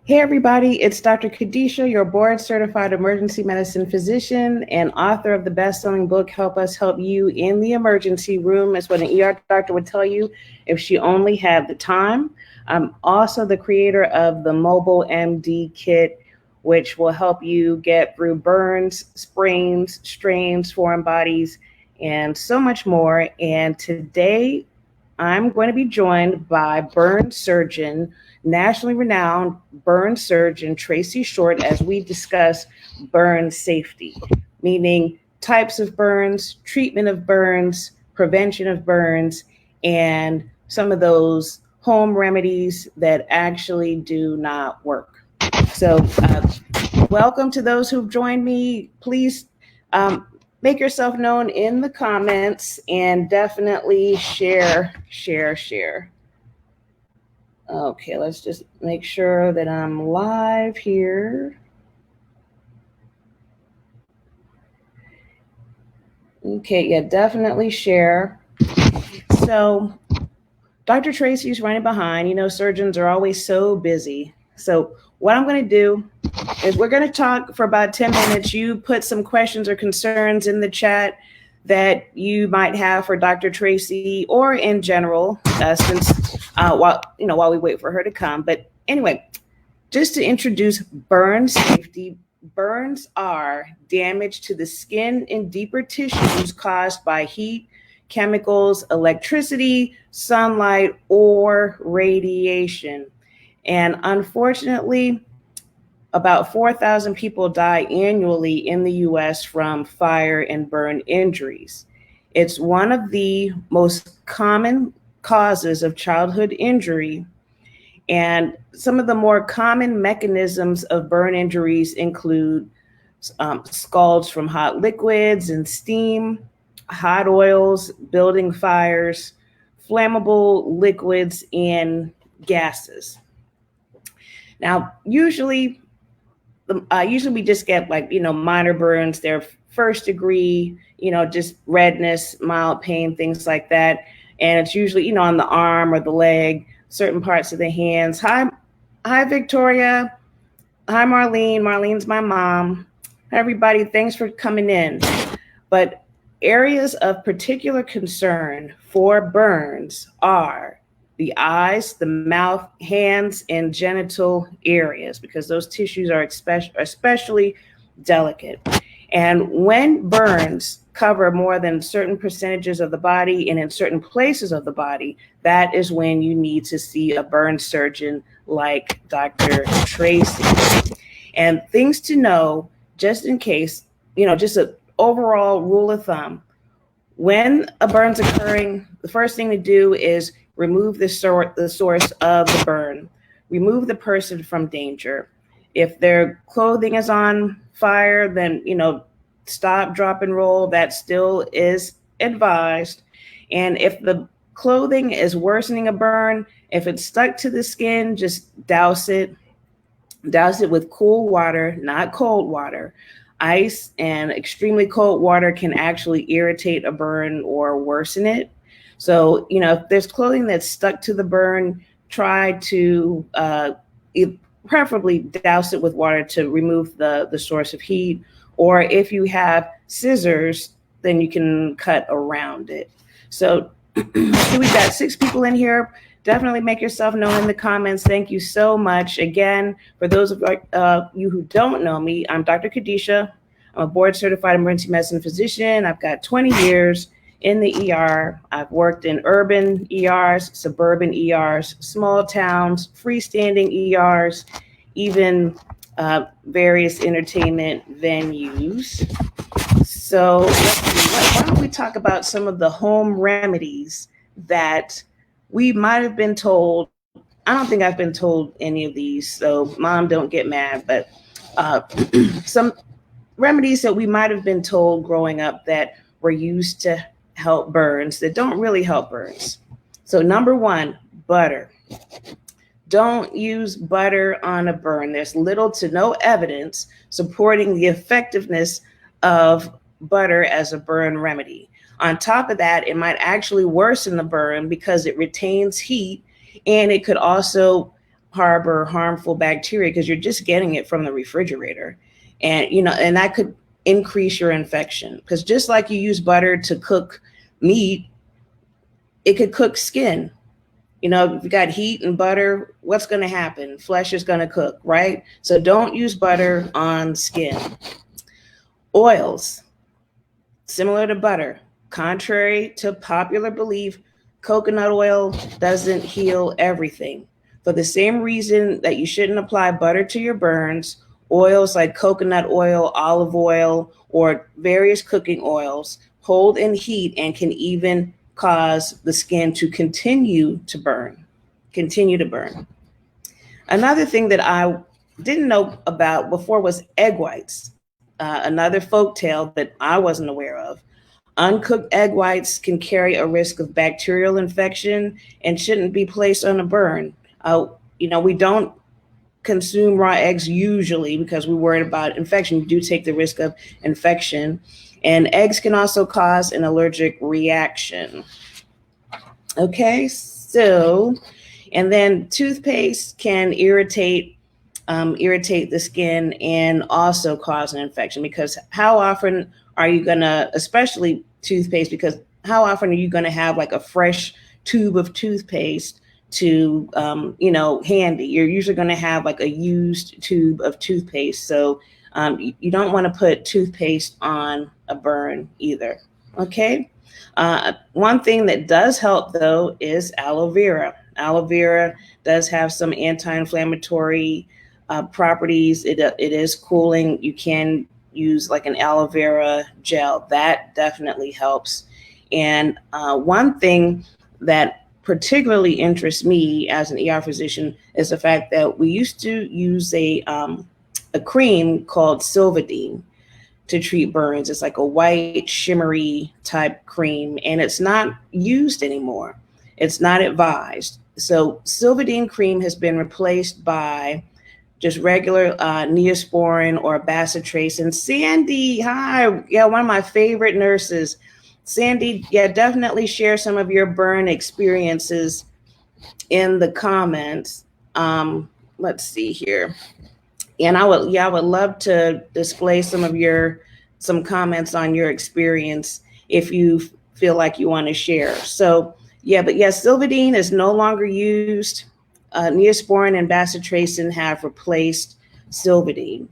Hey everybody, it's Dr. Khadisha, your board certified emergency medicine physician and author of the best-selling book, Help Us Help You in the Emergency Room. Is what an ER doctor would tell you if she only had the time. I'm also the creator of the Mobile MD Kit, which will help you get through burns, sprains, strains, foreign bodies, and so much more. And today I'm going to be joined by burn surgeon, nationally renowned burn surgeon Tracee Short, as we discuss burn safety, meaning types of burns, treatment of burns, prevention of burns, and some of those home remedies that actually do not work. So, welcome to those who've joined me. Please make yourself known in the comments and definitely share. Okay, let's just make sure that I'm live here. Okay, yeah, definitely share. So, Dr. Tracee's running behind. You know, surgeons are always so busy. So, what I'm going to do is we're going to talk for about 10 minutes. You put some questions or concerns in the chat that you might have for Dr. Tracee or in general, while we wait for her to come. But anyway, just to introduce burn safety, burns are damage to the skin and deeper tissues caused by heat, chemicals, electricity, sunlight, or radiation. And unfortunately, about 4,000 people die annually in the US from fire and burn injuries. It's one of the most common causes of childhood injury. And some of the more common mechanisms of burn injuries include scalds from hot liquids and steam, hot oils, building fires, flammable liquids, and gases. Now, usually we just get minor burns. They're first degree, just redness, mild pain, things like that. And it's usually, on the arm or the leg, certain parts of the hands. Hi, Victoria. Hi, Marlene. Marlene's my mom. Hi, everybody. Thanks for coming in. But areas of particular concern for burns are the eyes, the mouth, hands, and genital areas, because those tissues are especially delicate. And when burns cover more than certain percentages of the body and in certain places of the body, that is when you need to see a burn surgeon like Dr. Tracee. And things to know, just in case, just an overall rule of thumb. When a burn's occurring, the first thing to do is remove the source of the burn, remove the person from danger. If their clothing is on fire, then, stop, drop, and roll. That still is advised. And if the clothing is worsening a burn, if it's stuck to the skin, just douse it. Douse it with cool water, not cold water. Ice and extremely cold water can actually irritate a burn or worsen it. So, if there's clothing that's stuck to the burn, try to preferably douse it with water to remove the source of heat. Or if you have scissors, then you can cut around it. So we've got 6 people in here. Definitely make yourself known in the comments. Thank you so much. Again, for those of you who don't know me, I'm Dr. Khadisha. I'm a board certified emergency medicine physician. I've got 20 years in the ER. I've worked in urban ERs, suburban ERs, small towns, freestanding ERs, even various entertainment venues. So why don't we talk about some of the home remedies that we might have been told. I don't think I've been told any of these, so Mom, don't get mad, but some remedies that we might have been told growing up that were used to help burns that don't really help burns. So number 1, butter. Don't use butter on a burn. There's little to no evidence supporting the effectiveness of butter as a burn remedy. On top of that, it might actually worsen the burn because it retains heat, and it could also harbor harmful bacteria because you're just getting it from the refrigerator. And, and that could increase your infection because just like you use butter to cook meat, it could cook skin. If you got heat and butter, what's going to happen? Flesh is going to cook, right? So don't use butter on skin. Oils, similar to butter. Contrary to popular belief, coconut oil doesn't heal everything. For the same reason that you shouldn't apply butter to your burns, oils like coconut oil, olive oil, or various cooking oils hold in heat and can even cause the skin to continue to burn. Another thing that I didn't know about before was egg whites, another folk tale that I wasn't aware of. Uncooked egg whites can carry a risk of bacterial infection and shouldn't be placed on a burn. We don't consume raw eggs usually because we're worried about infection. You do take the risk of infection. And eggs can also cause an allergic reaction. Okay, so, and then toothpaste can irritate the skin and also cause an infection because how often are you gonna, especially toothpaste, because how often are you gonna have like a fresh tube of toothpaste to, handy? You're usually gonna have like a used tube of toothpaste. So you don't wanna put toothpaste on a burn either, okay? One thing that does help though is aloe vera. Aloe vera does have some anti-inflammatory properties. It is cooling. You can use like an aloe vera gel. That definitely helps. And one thing that particularly interests me as an ER physician is the fact that we used to use a cream called Silvadene to treat burns. It's like a white shimmery type cream, and it's not used anymore. It's not advised. So Silvadene cream has been replaced by just regular Neosporin or Bacitracin. And Sandy, hi, yeah, one of my favorite nurses. Sandy, yeah, definitely share some of your burn experiences in the comments. Let's see here. And I would love to display some comments on your experience if you feel like you want to share. So Silvadene is no longer used. Neosporin and Bacitracin have replaced Silvadene.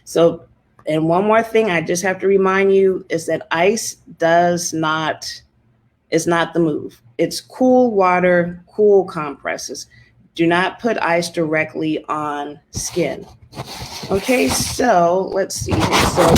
So, and one more thing I just have to remind you is that ice is not the move. It's cool water, cool compresses. Do not put ice directly on skin. Okay, so let's see here. So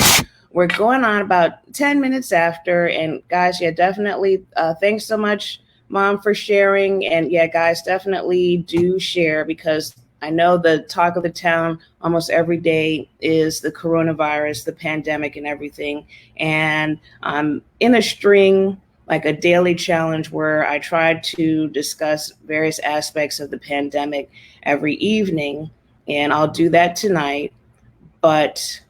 we're going on about 10 minutes after, and guys, yeah, definitely thanks so much, Mom, for sharing. And yeah, guys, definitely do share because I know the talk of the town almost every day is the coronavirus, the pandemic and everything. And I'm in a string, like a daily challenge where I try to discuss various aspects of the pandemic every evening. And I'll do that tonight. But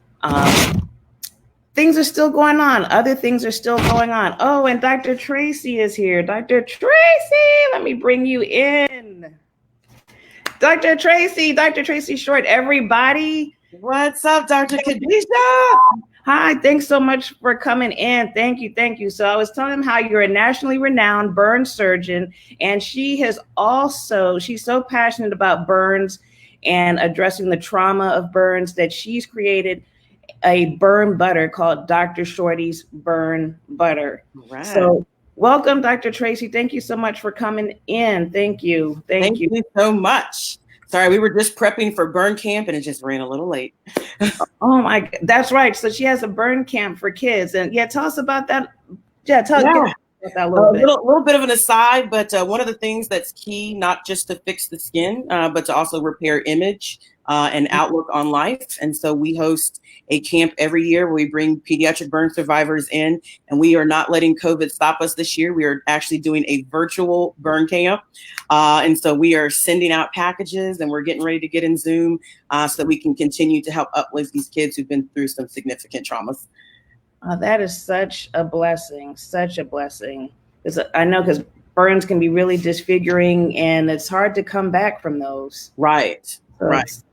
things are still going on. Other things are still going on. Oh, and Dr. Tracee is here. Dr. Tracee, let me bring you in. Dr. Tracee Short, everybody. What's up, Dr. Khadijah? Hi, thanks so much for coming in. Thank you. So I was telling him how you're a nationally renowned burn surgeon, and she's so passionate about burns and addressing the trauma of burns that she's created a burn butter called Dr. Shorty's Burn Butter. Right. So welcome, Dr. Tracee. Thank you so much for coming in. Thank you. Thank you so much. Sorry, we were just prepping for burn camp and it just ran a little late. Oh my, that's right. So she has a burn camp for kids. And yeah, tell us about that. About that a little bit of an aside, but one of the things that's key, not just to fix the skin, but to also repair image and outlook on life. And so we host a camp every year where we bring pediatric burn survivors in, and we are not letting COVID stop us this year. We are actually doing a virtual burn camp. And so we are sending out packages and we're getting ready to get in Zoom so that we can continue to help uplift these kids who've been through some significant traumas. That is such a blessing, such a blessing. I know because burns can be really disfiguring, and it's hard to come back from those. Right. So Right.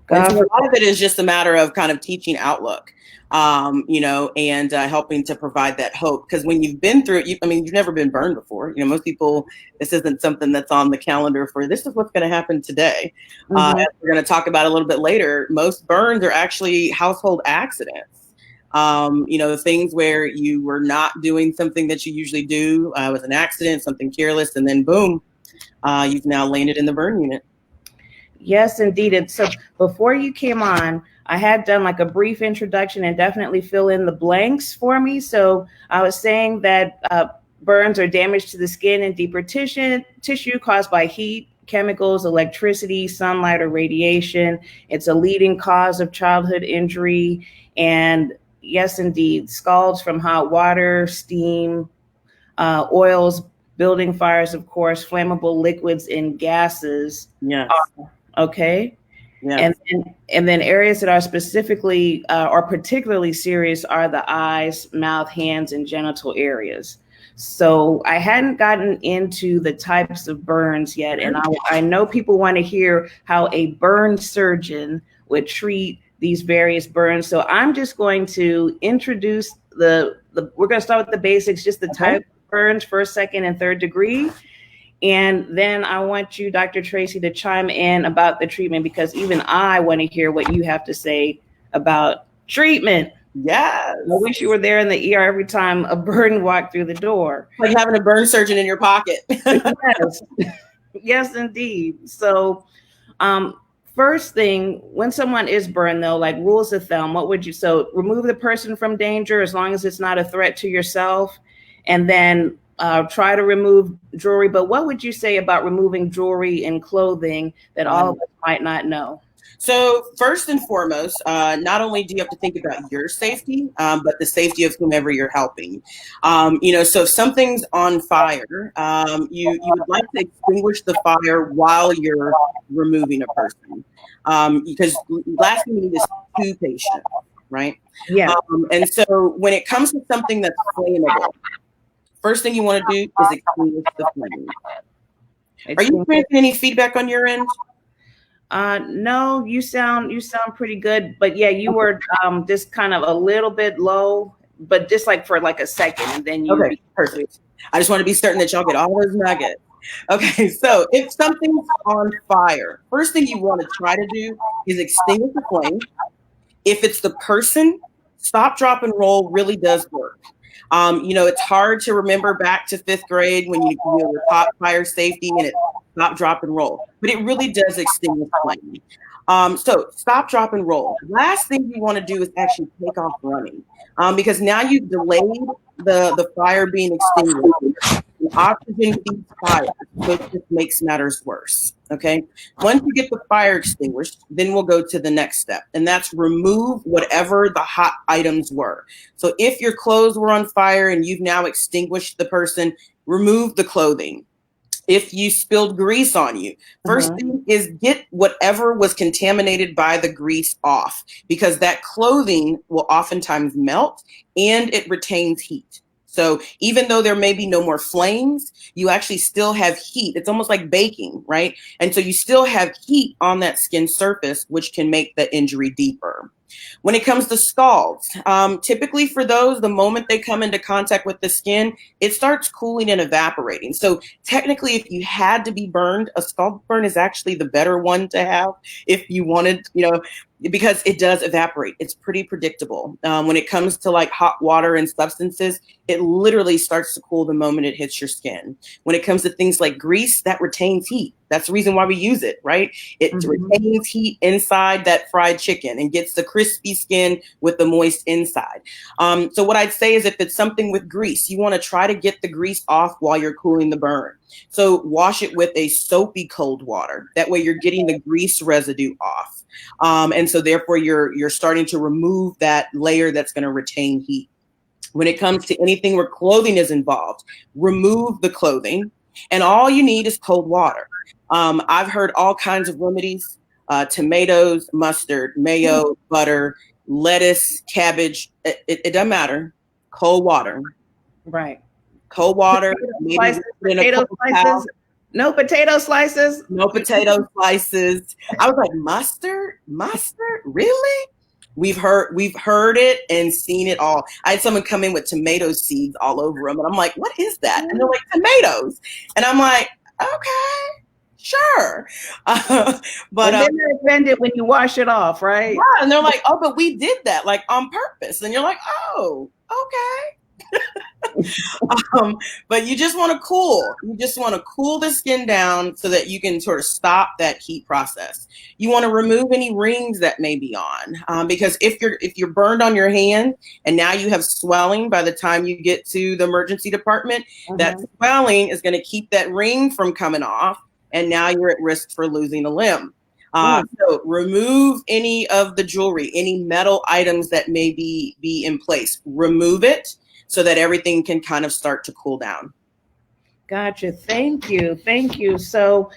And so a lot of it is just a matter of kind of teaching outlook, and helping to provide that hope. Because when you've been through it, you've never been burned before. Most people, this isn't something that's on the calendar for this is what's going to happen today. As we're going to talk about a little bit later, most burns are actually household accidents. Things where you were not doing something that you usually do, with an accident, something careless, and then boom, you've now landed in the burn unit. Yes, indeed. And so before you came on, I had done like a brief introduction and definitely fill in the blanks for me. So I was saying that burns are damage to the skin and deeper tissue caused by heat, chemicals, electricity, sunlight, or radiation. It's a leading cause of childhood injury. And yes, indeed, scalds from hot water, steam, oils, building fires, of course, flammable liquids and gases. Yes. Okay. Yeah. And then areas that are specifically or particularly serious are the eyes, mouth, hands, and genital areas. So I hadn't gotten into the types of burns yet. And I know people want to hear how a burn surgeon would treat these various burns. So I'm just going to introduce we're going to start with the basics, just the type of burns, first, second, and third degree. And then I want you, Dr. Tracee, to chime in about the treatment, because even I want to hear what you have to say about treatment. Yes. I wish you were there in the ER every time a burn walked through the door. Like having a burn surgeon in your pocket. Yes. Yes, indeed. So first thing, when someone is burned, though, like rules of thumb, so remove the person from danger as long as it's not a threat to yourself. And then try to remove jewelry. But what would you say about removing jewelry and clothing that all of us might not know? So first and foremost, not only do you have to think about your safety, but the safety of whomever you're helping. So if something's on fire, you would like to extinguish the fire while you're removing a person, because last thing you need is two patients, right? Yeah. And so when it comes to something that's flammable, first thing you want to do is extinguish the flame. Are you getting any feedback on your end? No, you sound pretty good, but yeah, you were just kind of a little bit low, but just like for like a second, and then you. Okay, perfect. I just want to be certain that y'all get all those nuggets. Okay, so if something's on fire, first thing you want to try to do is extinguish the flame. If it's the person, stop, drop, and roll really does work. It's hard to remember back to 5th grade when you were taught fire safety and it's stop, drop, and roll, but it really does extinguish flame. So stop, drop, and roll. Last thing you want to do is actually take off running, because now you've delayed the fire being extinguished. Oxygen feeds fire, so it just makes matters worse. Okay. Once you get the fire extinguished, then we'll go to the next step, and that's remove whatever the hot items were. So if your clothes were on fire and you've now extinguished the person, remove the clothing. If you spilled grease on you, first thing is get whatever was contaminated by the grease off, because that clothing will oftentimes melt and it retains heat. So even though there may be no more flames, you actually still have heat. It's almost like baking, right? And so you still have heat on that skin surface, which can make the injury deeper. When it comes to scalds, typically for those, the moment they come into contact with the skin, it starts cooling and evaporating. So technically, if you had to be burned, a scald burn is actually the better one to have if you wanted, because it does evaporate. It's pretty predictable. When it comes to like hot water and substances, it literally starts to cool the moment it hits your skin. When it comes to things like grease, that retains heat. That's the reason why we use it, right? It retains heat inside that fried chicken and gets the crispy skin with the moist inside. So what I'd say is if it's something with grease, you want to try to get the grease off while you're cooling the burn. So wash it with a soapy cold water. That way you're getting the grease residue off. And so therefore you're starting to remove that layer that's going to retain heat. When it comes to anything where clothing is involved, remove the clothing, and all you need is cold water. I've heard all kinds of remedies, tomatoes, mustard, mayo, butter, lettuce, cabbage. It doesn't matter. Cold water. Right. cold water, maybe Slices, in a potato cold towel. slices. No potato slices. No potato slices. I was like, mustard? Mustard? Really? We've heard it and seen it all. I had someone come in with tomato seeds all over them, and I'm like, what is that? And they're like, tomatoes. And I'm like, okay, sure. But And then they're offended when you wash it off, right? yeah, and they're like, oh, but we did that like on purpose. And you're like, oh, okay. But you just want to cool. You just want to cool the skin down so that you can sort of stop that heat process. You want to remove any rings that may be on, because if you're burned on your hand and now you have swelling by the time you get to the emergency department, that swelling is going to keep that ring from coming off, and now you're at risk for losing a limb. So remove any of the jewelry, any metal items that may be in place. Remove it so that everything can kind of start to cool down. Gotcha. Thank you. Thank you. So,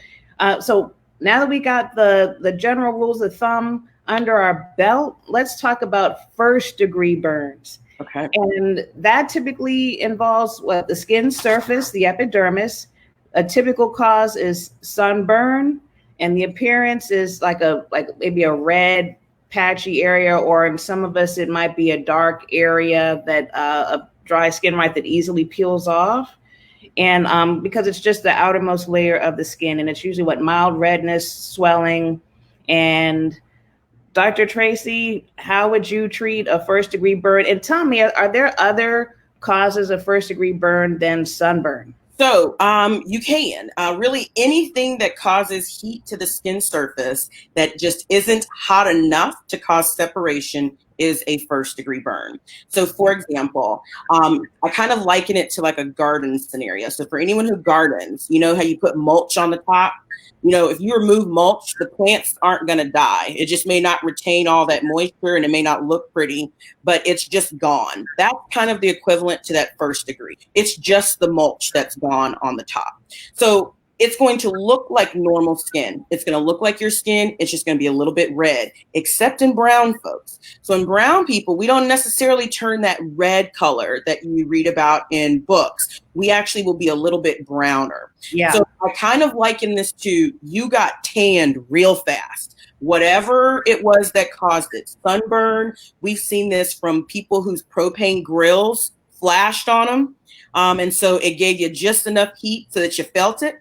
so now that we got the general rules of thumb under our belt, let's talk about first degree burns. Okay. And that typically involves what the skin surface, the epidermis. A typical cause is sunburn, and the appearance is like maybe a red patchy area, or in some of us it might be a dark area that of dry skin, right, that easily peels off. And because it's just the outermost layer of the skin, and it's usually what mild redness, swelling. And Dr. Tracee, how would you treat a first degree burn? And tell me, are there other causes of first degree burn than sunburn? So you can really anything that causes heat to the skin surface that just isn't hot enough to cause separation is a first degree burn. So for example, I kind of liken it to like a garden scenario. So for anyone who gardens, you know how you put mulch on the top? You know, if you remove mulch, the plants aren't going to die. It just may not retain all that moisture and it may not look pretty, but it's just gone. That's kind of the equivalent to that first degree. It's just the mulch that's gone on the top. So it's going to look like normal skin. It's going to look like your skin. It's just going to be a little bit red, except in brown folks. So in brown people, we don't necessarily turn that red color that you read about in books. We actually will be a little bit browner. Yeah. So I kind of liken this to you got tanned real fast. Whatever it was that caused it, sunburn. We've seen this from people whose propane grills flashed on them. And so it gave you just enough heat so that you felt it.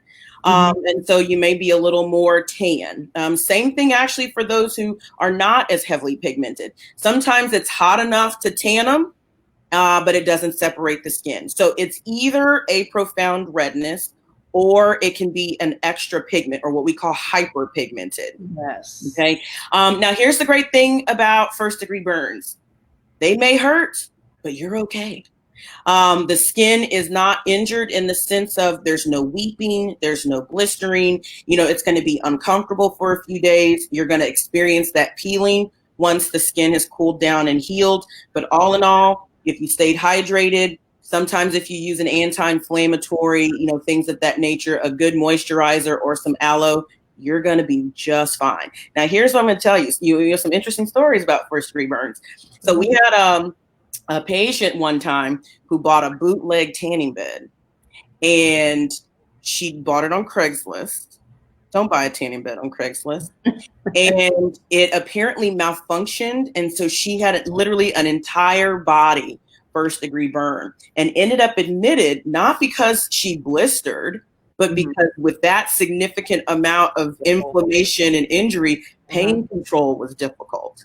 And so you may be a little more tan. Same thing actually for those who are not as heavily pigmented. Sometimes it's hot enough to tan them, but it doesn't separate the skin. So it's either a profound redness or it can be an extra pigment or what we call hyperpigmented. Yes. Okay. Now here's the great thing about first degree burns. They may hurt, but you're okay. The skin is not injured in the sense of there's no weeping, there's no blistering. You know, it's going to be uncomfortable for a few days. You're going to experience that peeling once the skin has cooled down and healed. But all in all, if you stayed hydrated, sometimes if you use an anti-inflammatory, you know, things of that nature, a good moisturizer or some aloe, you're going to be just fine. Now, here's what I'm going to tell you. You have some interesting stories about first degree burns. So we had a patient one time who bought a bootleg tanning bed, and she bought it on Craigslist. Don't buy a tanning bed on Craigslist. And it apparently malfunctioned. And so she had literally an entire body first degree burn and ended up admitted, not because she blistered, but because with that significant amount of inflammation and injury, pain control was difficult.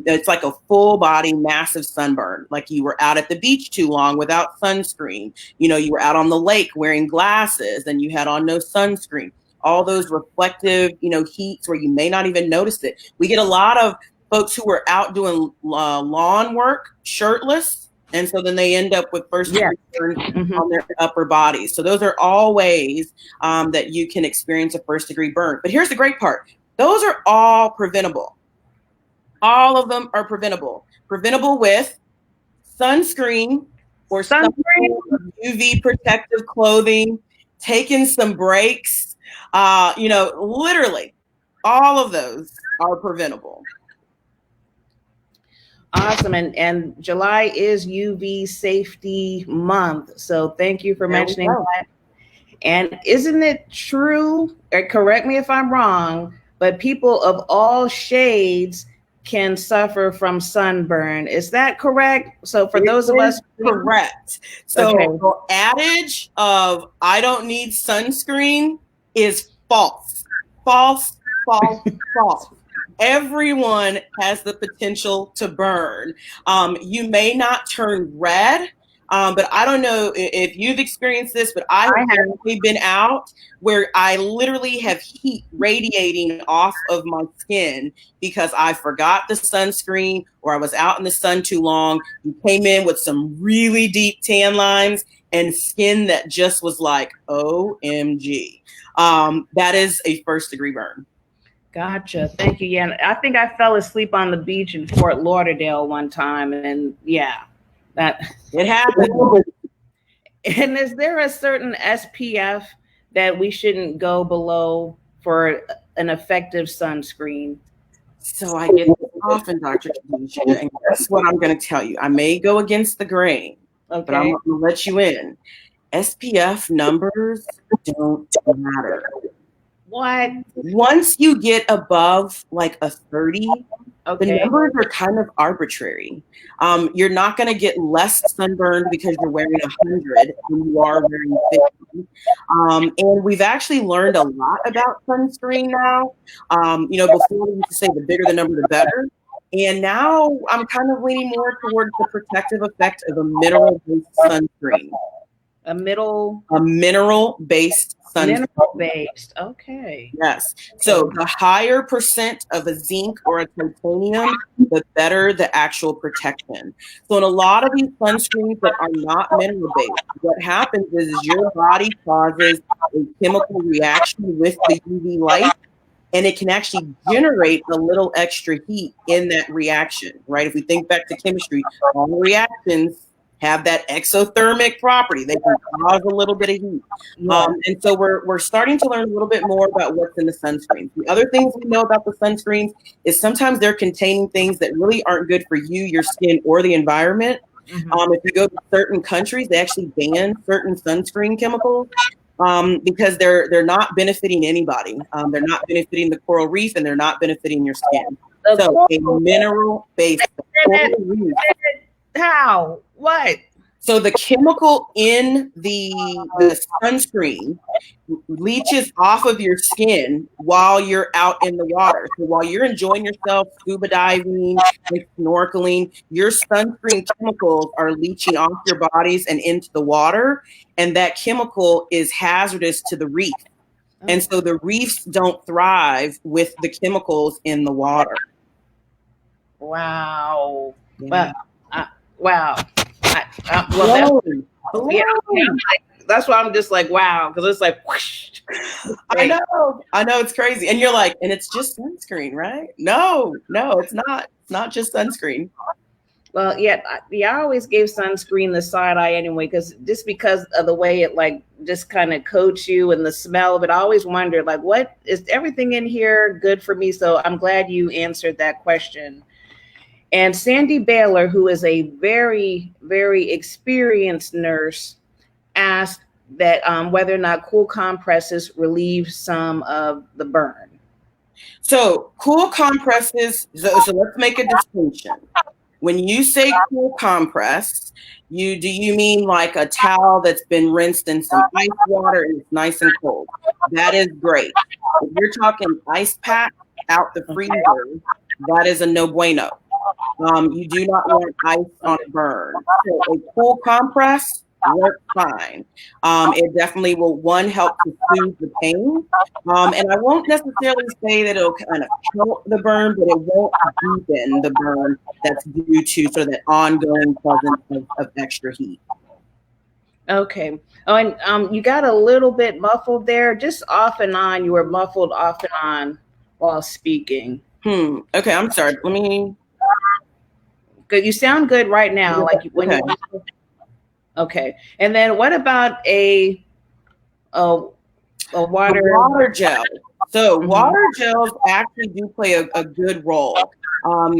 It's like a full body, massive sunburn. Like you were out at the beach too long without sunscreen. You know, you were out on the lake wearing glasses and you had on no sunscreen. All those reflective, you know, heats where you may not even notice it. We get a lot of folks who were out doing lawn work shirtless. And so then they end up with first degree burns on their upper bodies. So those are all ways that you can experience a first degree burn. But here's the great part. Those are all preventable. All of them are preventable. Preventable with sunscreen or some UV protective clothing, taking some breaks, you know, literally all of those are preventable. Awesome. And July is UV Safety Month. So thank you for mentioning that. And isn't it true, or correct me if I'm wrong, but people of all shades can suffer from sunburn. Is that correct? So for those of us, correct. So the adage of I don't need sunscreen is false. False, false, false. Everyone has the potential to burn. You may not turn red, but I don't know if you've experienced this, but I have definitely been out where I literally have heat radiating off of my skin because I forgot the sunscreen or I was out in the sun too long. You came in with some really deep tan lines and skin that just was like, OMG. That is a first-degree burn. Gotcha. Thank you. Yeah, I think I fell asleep on the beach in Fort Lauderdale one time, and yeah, that it happened. And is there a certain SPF that we shouldn't go below for an effective sunscreen? So I get this often, Dr. Khadijah, and that's what I'm going to tell you. I may go against the grain, but I'm going to let you in. SPF numbers don't matter. What? Once you get above like a 30, the numbers are kind of arbitrary. You're not going to get less sunburned because you're wearing 100 than you are wearing 50. And we've actually learned a lot about sunscreen now. Before we used to say the bigger the number, the better. And now I'm kind of leaning more towards the protective effect of a mineral-based sunscreen. A mineral-based sunscreen. Mineral-based, okay. Yes. So the higher percent of a zinc or a titanium, the better the actual protection. So in a lot of these sunscreens that are not mineral-based, what happens is your body causes a chemical reaction with the UV light, and it can actually generate a little extra heat in that reaction, right? If we think back to chemistry, all reactions have that exothermic property. They can cause a little bit of heat. And so we're starting to learn a little bit more about what's in the sunscreens. The other things we know about the sunscreens is sometimes they're containing things that really aren't good for you, your skin, or the environment. If you go to certain countries, they actually ban certain sunscreen chemicals because they're not benefiting anybody. They're not benefiting the coral reef, and they're not benefiting your skin. So a mineral-based coral reef. How? What? So the chemical in the sunscreen leaches off of your skin while you're out in the water. So while you're enjoying yourself, scuba diving, and snorkeling, your sunscreen chemicals are leaching off your bodies and into the water. And that chemical is hazardous to the reef. And so the reefs don't thrive with the chemicals in the water. Wow. Yeah. Wow. That's why I'm just like, wow, because it's like, whoosh. I know, it's crazy. And you're like, and it's just sunscreen, right? No, it's not. It's not just sunscreen. Well, yeah, I always gave sunscreen the side eye anyway, because of the way it like just kind of coats you and the smell of it. I always wondered, like, what is everything in here good for me? So I'm glad you answered that question. And Sandy Baylor, who is a very, very experienced nurse, asked that whether or not cool compresses relieve some of the burn. So cool compresses, so let's make a distinction. When you say cool compress, do you mean like a towel that's been rinsed in some ice water and it's nice and cold? That is great. If you're talking ice pack out the freezer, that is a no bueno. You do not want ice on a burn. So a cool compress works fine. It definitely will, one, help to soothe the pain. And I won't necessarily say that it'll kind of help the burn, but it won't deepen the burn that's due to sort of that ongoing presence of extra heat. Okay. Oh, and you got a little bit muffled there, just off and on. You were muffled off and on while speaking. Okay, I'm sorry. Let me. Good. You sound good right now. Like when you. Okay. And then what about a water gel? So water gels actually do play a good role.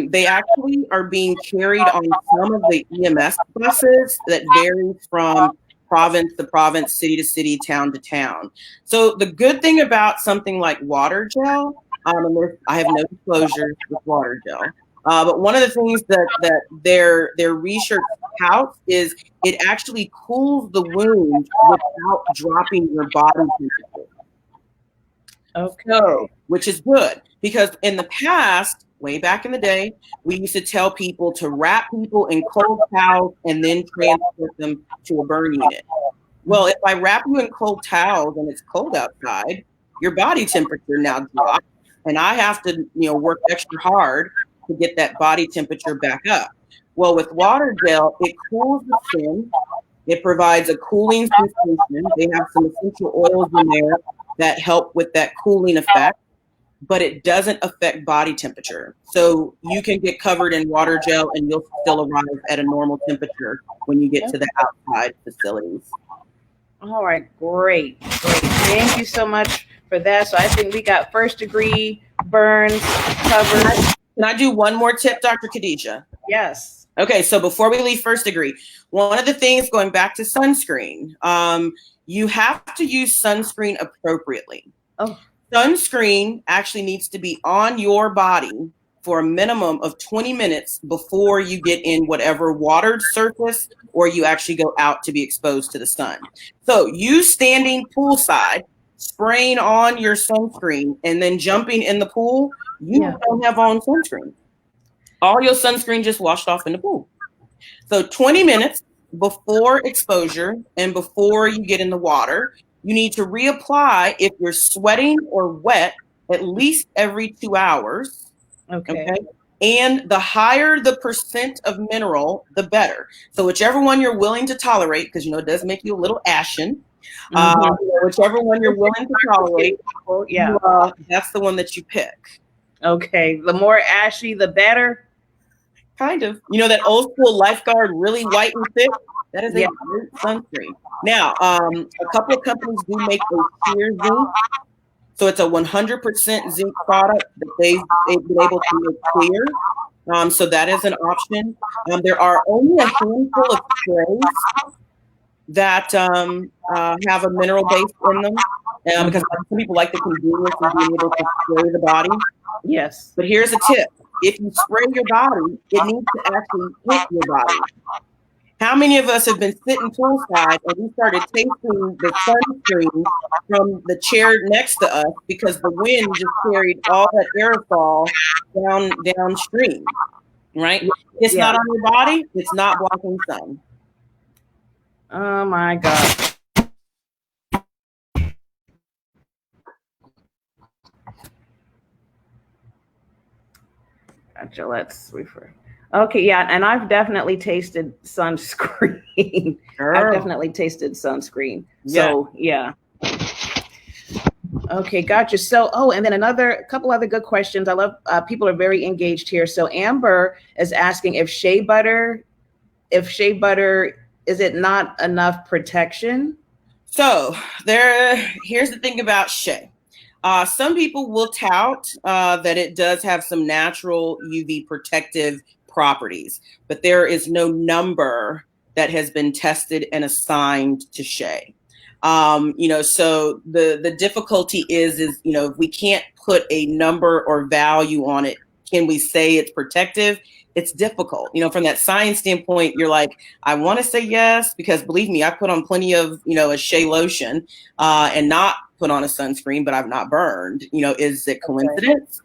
They actually are being carried on some of the EMS buses that varies from province to province, city to city, town to town. So the good thing about something like water gel, and I have no disclosures with water gel, but one of the things that their research touts is it actually cools the wound without dropping your body temperature. Okay. So, which is good because in the past, way back in the day, we used to tell people to wrap people in cold towels and then transport them to a burn unit. Well, if I wrap you in cold towels and it's cold outside, your body temperature now drops, and I have to, work extra hard to get that body temperature back up. Well, with water gel, it cools the skin. It provides a cooling sensation. They have some essential oils in there that help with that cooling effect, but it doesn't affect body temperature. So you can get covered in water gel and you'll still arrive at a normal temperature when you get to the outside facilities. All right, great. Thank you so much for that. So I think we got first degree burns covered. Can I do one more tip, Dr. Khadijah? Yes. Okay, so before we leave first degree, one of the things going back to sunscreen, you have to use sunscreen appropriately. Oh. Sunscreen actually needs to be on your body for a minimum of 20 minutes before you get in whatever watered surface or you actually go out to be exposed to the sun. So you standing poolside, spraying on your sunscreen and then jumping in the pool, you don't have on sunscreen. All your sunscreen just washed off in the pool. So 20 minutes before exposure and before you get in the water, you need to reapply if you're sweating or wet at least every 2 hours. Okay. And the higher the percent of mineral, the better. So whichever one you're willing to tolerate, because it does make you a little ashen. Whichever one you're willing to tolerate, that's the one that you pick. Okay. The more ashy, the better. Kind of. That old school Lifeguard, really white and thick? That is a great sunscreen. Now, a couple of companies do make a sheer zinc. So it's a 100% zinc product that they've been able to make clear. So that is an option. There are only a handful of sprays that have a mineral base in them because some people like the convenience of being able to spray the body. Yes. But here's a tip. If you spray your body, it needs to actually hit your body. How many of us have been sitting poolside and we started tasting the sunscreen from the chair next to us because the wind just carried all that aerosol downstream, right? It's not on your body. It's not blocking sun. Oh my God. Gotcha. Let's refer. Okay, yeah, and I've definitely tasted sunscreen. I've definitely tasted sunscreen. So yeah. Okay, gotcha. So, and then a couple other good questions. I love people are very engaged here. So Amber is asking if shea butter, is it not enough protection? So here's the thing about shea. Some people will tout that it does have some natural UV protective properties, but there is no number that has been tested and assigned to shea. So the difficulty is if we can't put a number or value on it, can we say it's protective? It's difficult. From that science standpoint, you're like, I want to say yes, because believe me, I put on plenty of, a shea lotion and not put on a sunscreen, but I've not burned. Is it coincidence?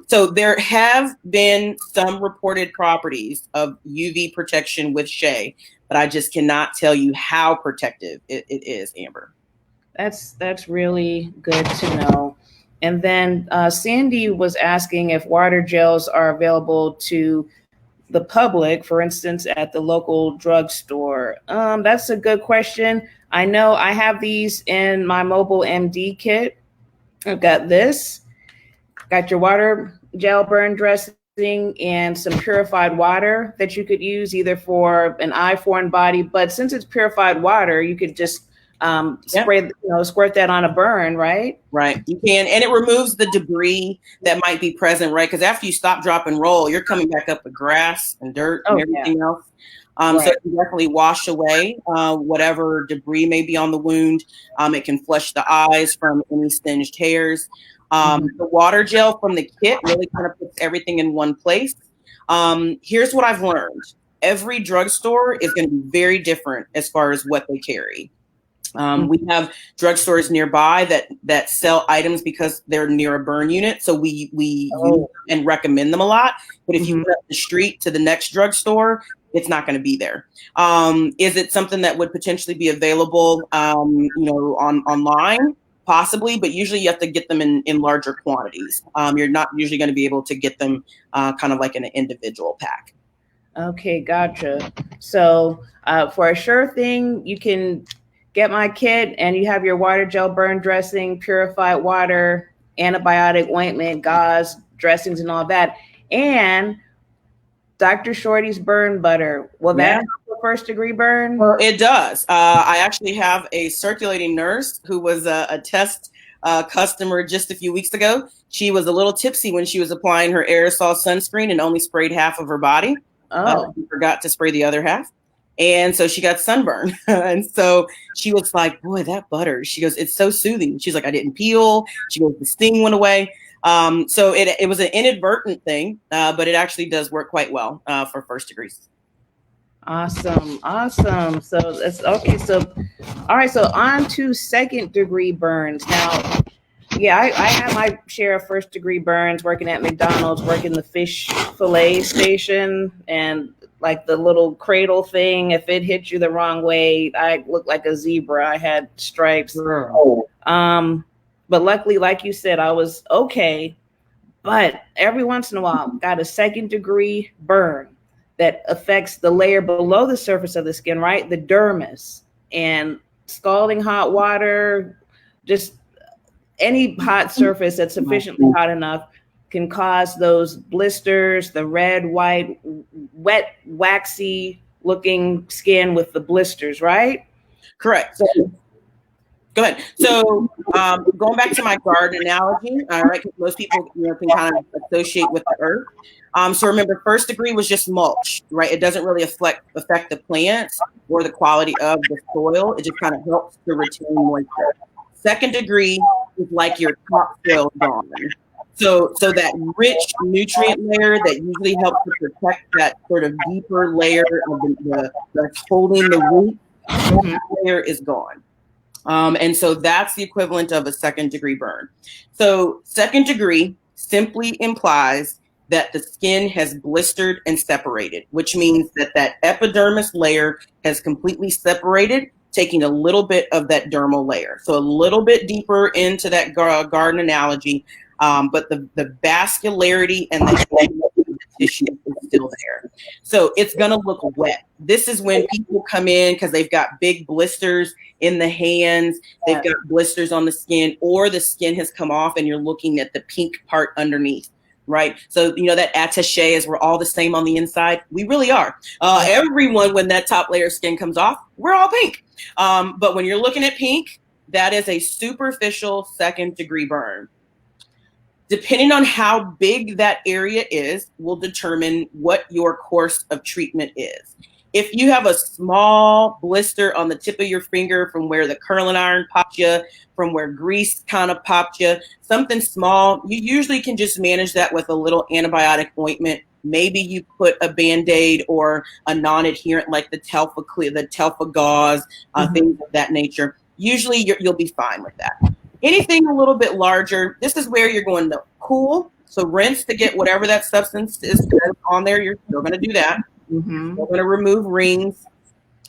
So there have been some reported properties of UV protection with shea, but I just cannot tell you how protective it is, Amber. That's really good to know. And then Sandy was asking if water gels are available to the public, for instance, at the local drugstore. That's a good question. I know I have these in my mobile MD kit. I've got this, got your water gel burn dressing and some purified water that you could use either for an eye, foreign body. But since it's purified water, you could just spray, squirt that on a burn, right? Right. You can, and it removes the debris that might be present, right? Because after you stop, drop, and roll, you're coming back up with grass and dirt and everything else. So it can definitely wash away whatever debris may be on the wound. It can flush the eyes from any singed hairs. The water gel from the kit really kind of puts everything in one place. Here's what I've learned. Every drugstore is going to be very different as far as what they carry. We have drugstores nearby that sell items because they're near a burn unit. So we use and recommend them a lot. But if you went up the street to the next drugstore, it's not going to be there. Is it something that would potentially be available, online? Possibly, but usually you have to get them in larger quantities. You're not usually going to be able to get them kind of like in an individual pack. Okay, gotcha. So for a sure thing, you can get my kit and you have your water gel burn dressing, purified water, antibiotic ointment, gauze, dressings, and all that. And Dr. Shorty's burn butter. Will that help a first degree burn? Well, it does. I actually have a circulating nurse who was a test customer just a few weeks ago. She was a little tipsy when she was applying her aerosol sunscreen and only sprayed half of her body. She forgot to spray the other half. And so she got sunburned. And so she was like, boy, that butter. She goes, it's so soothing. She's like, I didn't peel. She goes, the sting went away. So it was an inadvertent thing, but it actually does work quite well for first degrees. Awesome. So that's okay. So, all right. So on to second degree burns. Now, I had my share of first degree burns working at McDonald's, working the fish fillet station, and like the little cradle thing. If it hit you the wrong way, I looked like a zebra. I had stripes. But luckily, like you said, I was okay. But every once in a while, got a second degree burn that affects the layer below the surface of the skin, right? The dermis. And scalding hot water, just any hot surface that's sufficiently hot enough can cause those blisters, the red, white, wet, waxy looking skin with the blisters, right? Correct. Go ahead. So going back to my garden analogy, all right, because most people can kind of associate with the earth. So remember, first degree was just mulch, right? It doesn't really affect the plants or the quality of the soil. It just kind of helps to retain moisture. Second degree is like your topsoil gone. So that rich nutrient layer that usually helps to protect that sort of deeper layer of that's holding the root, that layer is gone. And so that's the equivalent of a second degree burn. So second degree simply implies that the skin has blistered and separated, which means that epidermis layer has completely separated, taking a little bit of that dermal layer. So a little bit deeper into that garden analogy, but the vascularity and the tissue is still there. So it's going to look wet. This is when people come in because they've got big blisters in the hands, they've got blisters on the skin, or the skin has come off and you're looking at the pink part underneath. Right. So, that attaché is we're all the same on the inside. We really are. Everyone, when that top layer of skin comes off, we're all pink. But when you're looking at pink, that is a superficial second degree burn. Depending on how big that area is, will determine what your course of treatment is. If you have a small blister on the tip of your finger from where the curling iron popped you, from where grease kind of popped you, something small, you usually can just manage that with a little antibiotic ointment. Maybe you put a Band-Aid or a non-adherent like the Telfa gauze, things of that nature. Usually you'll be fine with that. Anything a little bit larger, this is where you're going to cool. So rinse to get whatever that substance is on there. You're still going to do that. You're going to remove rings.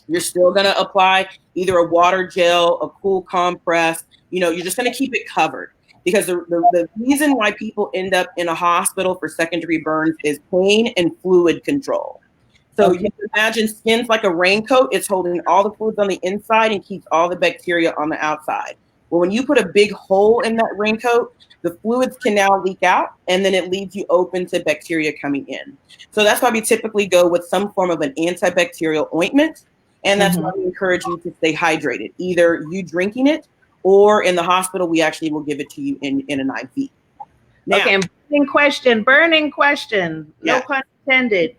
You're still going to apply either a water gel, a cool compress. You're just going to keep it covered, because the reason why people end up in a hospital for second degree burns is pain and fluid control. So you can imagine skin's like a raincoat. It's holding all the fluids on the inside and keeps all the bacteria on the outside. Well, when you put a big hole in that raincoat, the fluids can now leak out, and then it leaves you open to bacteria coming in. So that's why we typically go with some form of an antibacterial ointment. And that's why we encourage you to stay hydrated. Either you drinking it, or in the hospital, we actually will give it to you in an IV. Now, okay, burning question, no pun intended.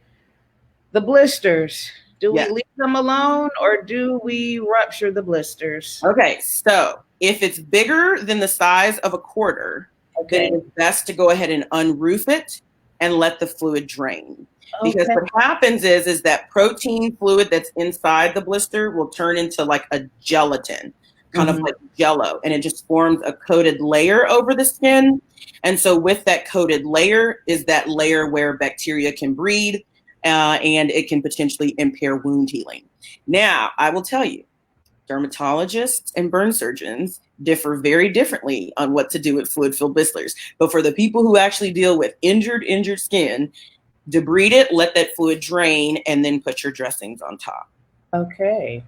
The blisters, do we leave them alone or do we rupture the blisters? Okay, so if it's bigger than the size of a quarter, then it is best to go ahead and unroof it and let the fluid drain. Because what happens is that protein fluid that's inside the blister will turn into like a gelatin, kind of like jello, and it just forms a coated layer over the skin. And so with that coated layer is that layer where bacteria can breed, and it can potentially impair wound healing. Now, I will tell you, dermatologists and burn surgeons differ very differently on what to do with fluid-filled blisters. But for the people who actually deal with injured skin, debride it, let that fluid drain, and then put your dressings on top. Okay.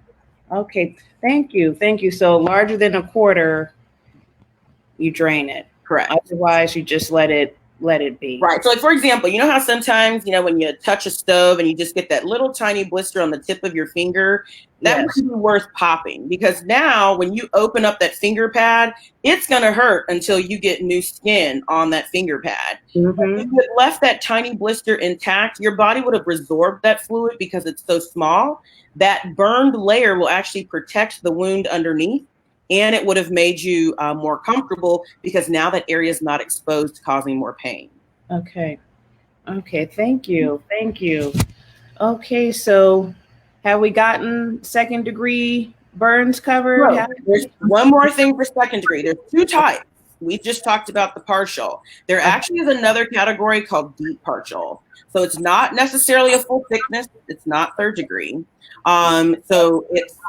Thank you. So larger than a quarter, you drain it. Correct. Otherwise, you just let it be. Right. So like, for example, you know how sometimes, when you touch a stove and you just get that little tiny blister on the tip of your finger, that would be worth popping, because now when you open up that finger pad, it's going to hurt until you get new skin on that finger pad. If you had left that tiny blister intact, your body would have resorbed that fluid because it's so small. That burned layer will actually protect the wound underneath, and it would have made you more comfortable because now that area is not exposed, causing more pain. Okay. Thank you. Okay. So have we gotten second degree burns covered? No, there's one more thing for second degree. There's two types. We just talked about the partial. There actually is another category called deep partial. So it's not necessarily a full thickness. It's not third degree. So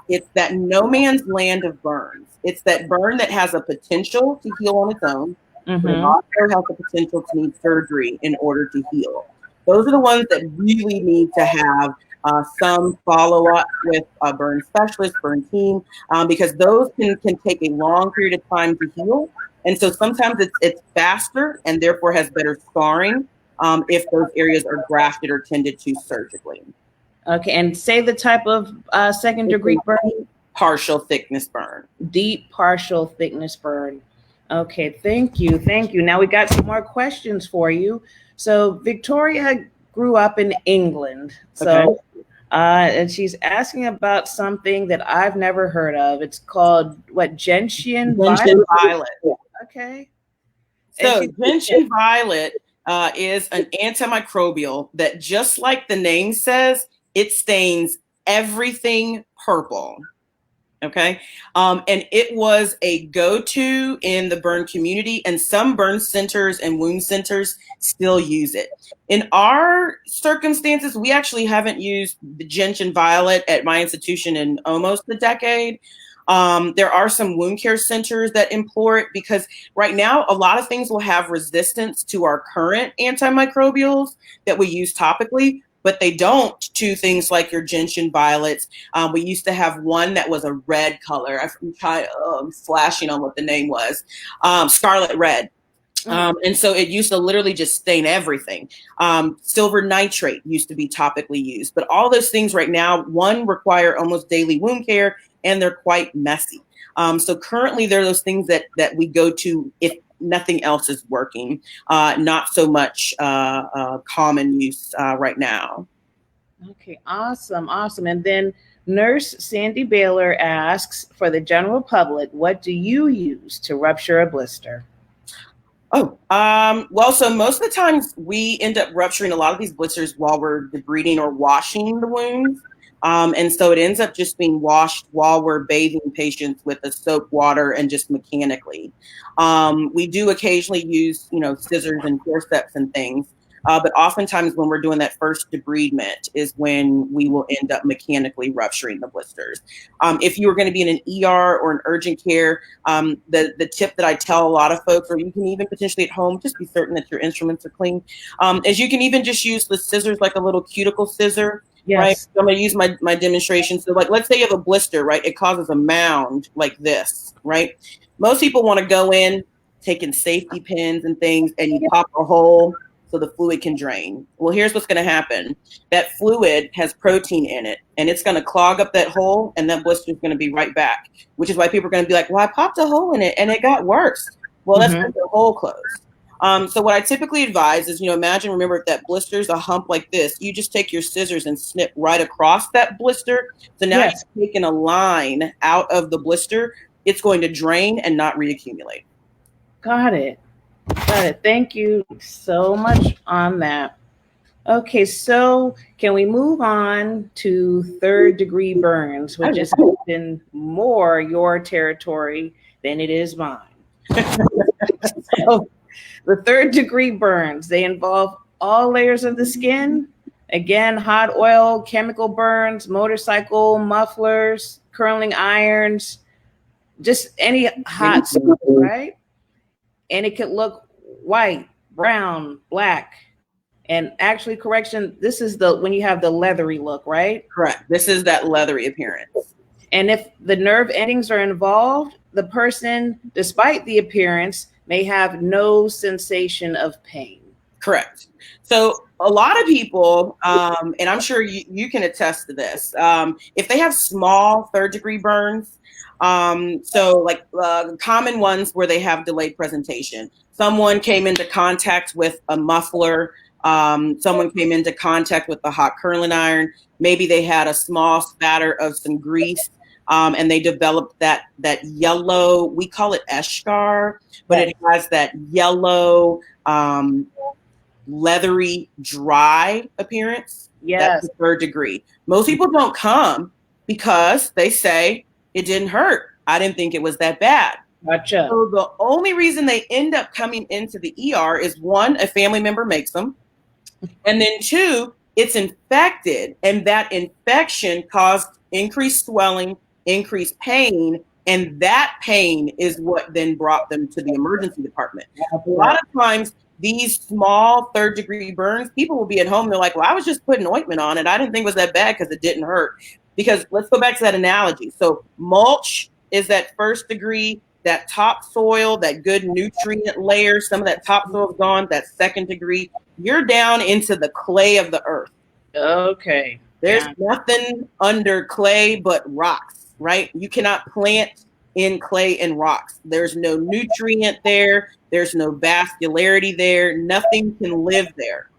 it's that no man's land of burns. It's that burn that has a potential to heal on its own, but it also has the potential to need surgery in order to heal. Those are the ones that really need to have some follow-up with a burn specialist, burn team, because those can take a long period of time to heal. And so sometimes it's faster and therefore has better scarring if those areas are grafted or tended to surgically. Okay, and say the type of second degree burn. Partial thickness burn. Deep partial thickness burn. Okay, thank you. Now we got some more questions for you. So Victoria grew up in England. So and she's asking about something that I've never heard of. It's called gentian violet. Okay. So gentian violet is an antimicrobial that, just like the name says, it stains everything purple. Okay. And it was a go-to in the burn community, and some burn centers and wound centers still use it. In our circumstances, we actually haven't used the gentian violet at my institution in almost a decade. There are some wound care centers that implore it because right now a lot of things will have resistance to our current antimicrobials that we use topically, but they don't to things like your gentian violets. We used to have one that was a red color. I'm flashing on what the name was. Scarlet red. And so it used to literally just stain everything. Silver nitrate used to be topically used, but all those things right now, one, require almost daily wound care, and they're quite messy. So currently there are those things that we go to if nothing else is working, not so much common use right now. Okay, awesome. And then Nurse Sandy Baylor asks, for the general public, what do you use to rupture a blister? Well, so most of the times we end up rupturing a lot of these blisters while we're debriding or washing the wounds. And so it ends up just being washed while we're bathing patients with the soap water and just mechanically. We do occasionally use, scissors and forceps and things. But oftentimes when we're doing that first debridement is when we will end up mechanically rupturing the blisters. If you were going to be in an ER or an urgent care, the tip that I tell a lot of folks, or you can even potentially at home, just be certain that your instruments are clean, is you can even just use the scissors like a little cuticle scissor. Yes. Right. So I'm going to use my demonstration. So like, let's say you have a blister, right? It causes a mound like this, right? Most people want to go in taking safety pins and things, and you pop a hole so the fluid can drain. Well, here's what's going to happen. That fluid has protein in it, and it's going to clog up that hole, and that blister is going to be right back, which is why people are going to be like, well, I popped a hole in it, and it got worse. Well, that's because the hole closed. So what I typically advise is, remember, if that blister is a hump like this, you just take your scissors and snip right across that blister. So now you've taken a line out of the blister. It's going to drain and not reaccumulate. Got it. Thank you so much on that. Okay, so can we move on to third-degree burns, which is often more your territory than it is mine. So, the third-degree burns, they involve all layers of the skin. Again, hot oil, chemical burns, motorcycle, mufflers, curling irons, just any hot stuff, right? And it could look white, brown, black. And actually, correction, this is when you have the leathery look, right? Correct. This is that leathery appearance. And if the nerve endings are involved, the person, despite the appearance, may have no sensation of pain. Correct. So a lot of people, and I'm sure you can attest to this, if they have small third-degree burns, common ones where they have delayed presentation. Someone came into contact with a muffler. Someone came into contact with the hot curling iron. Maybe they had a small spatter of some grease, and they developed that yellow, we call it eschar, but it has that yellow, leathery, dry appearance. Yes. That's the third degree. Most people don't come because they say it didn't hurt. I didn't think it was that bad. Gotcha. So the only reason they end up coming into the ER is, one, a family member makes them. And then two, it's infected. And that infection caused increased swelling, increased pain. And that pain is what then brought them to the emergency department. A lot of times, these small third-degree burns, people will be at home. They're like, well, I was just putting ointment on it. I didn't think it was that bad because it didn't hurt. Because let's go back to that analogy. So mulch is that first degree, that topsoil, that good nutrient layer. Some of that topsoil is gone. That second degree, you're down into the clay of the earth. Okay. There's nothing under clay but rocks, right? You cannot plant in clay and rocks. There's no nutrient there. There's no vascularity there. Nothing can live there.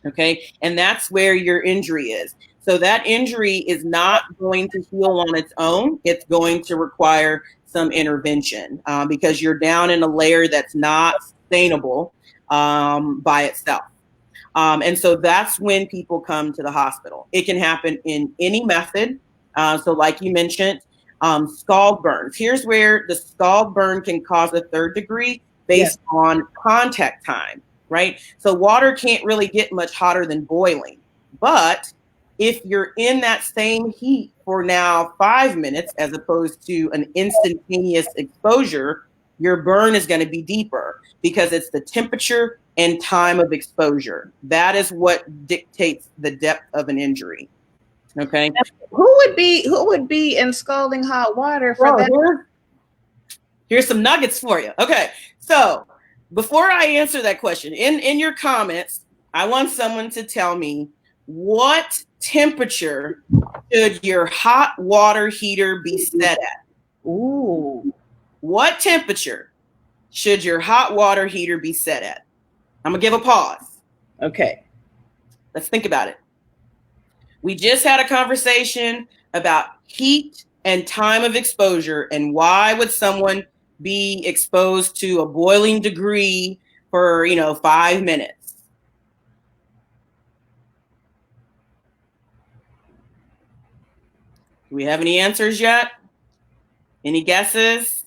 Okay. And that's where your injury is. So that injury is not going to heal on its own. It's going to require some intervention because you're down in a layer that's not sustainable by itself. And so that's when people come to the hospital. It can happen in any method. So like you mentioned, scald burns. Here's where the scald burn can cause a third degree based on contact time, right? So water can't really get much hotter than boiling. But if you're in that same heat for now 5 minutes, as opposed to an instantaneous exposure, your burn is going to be deeper because it's the temperature and time of exposure. That is what dictates the depth of an injury. Okay. Who would be in scalding hot water for that? Here's some nuggets for you. Okay. So before I answer that question, in your comments, I want someone to tell me, what temperature should your hot water heater be set at? Ooh. What temperature should your hot water heater be set at? I'm going to give a pause. Okay. Let's think about it. We just had a conversation about heat and time of exposure, and why would someone be exposed to a boiling degree for, 5 minutes? Do we have any answers yet? Any guesses?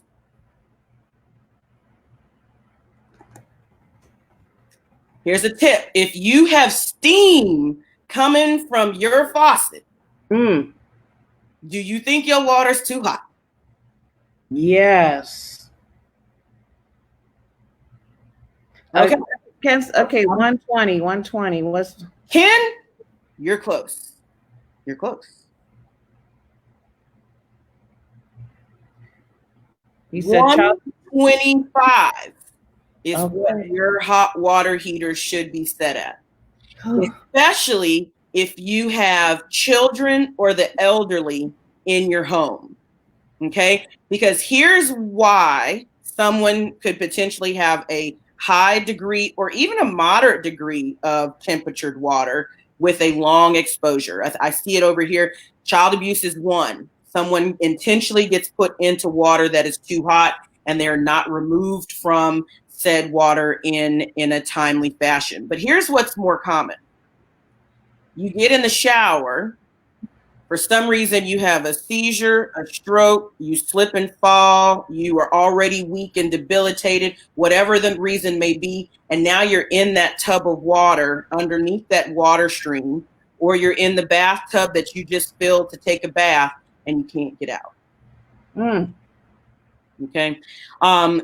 Here's a tip. If you have steam coming from your faucet, do you think your water's too hot? Yes. Okay. Okay, 120. What's Ken? You're close. You're close. You said 125. is what Okay. your hot water heater should be set at, especially if you have children or the elderly in your home. Okay, because here's why someone could potentially have a high degree or even a moderate degree of temperatured water with a long exposure. I see it over here. Child abuse is one. Someone intentionally gets put into water that is too hot and they're not removed from said water in a timely fashion. But here's what's more common. You get in the shower, for some reason you have a seizure, a stroke, you slip and fall, you are already weak and debilitated, whatever the reason may be, and now you're in that tub of water underneath that water stream, or you're in the bathtub that you just filled to take a bath and you can't get out. Mm. Okay.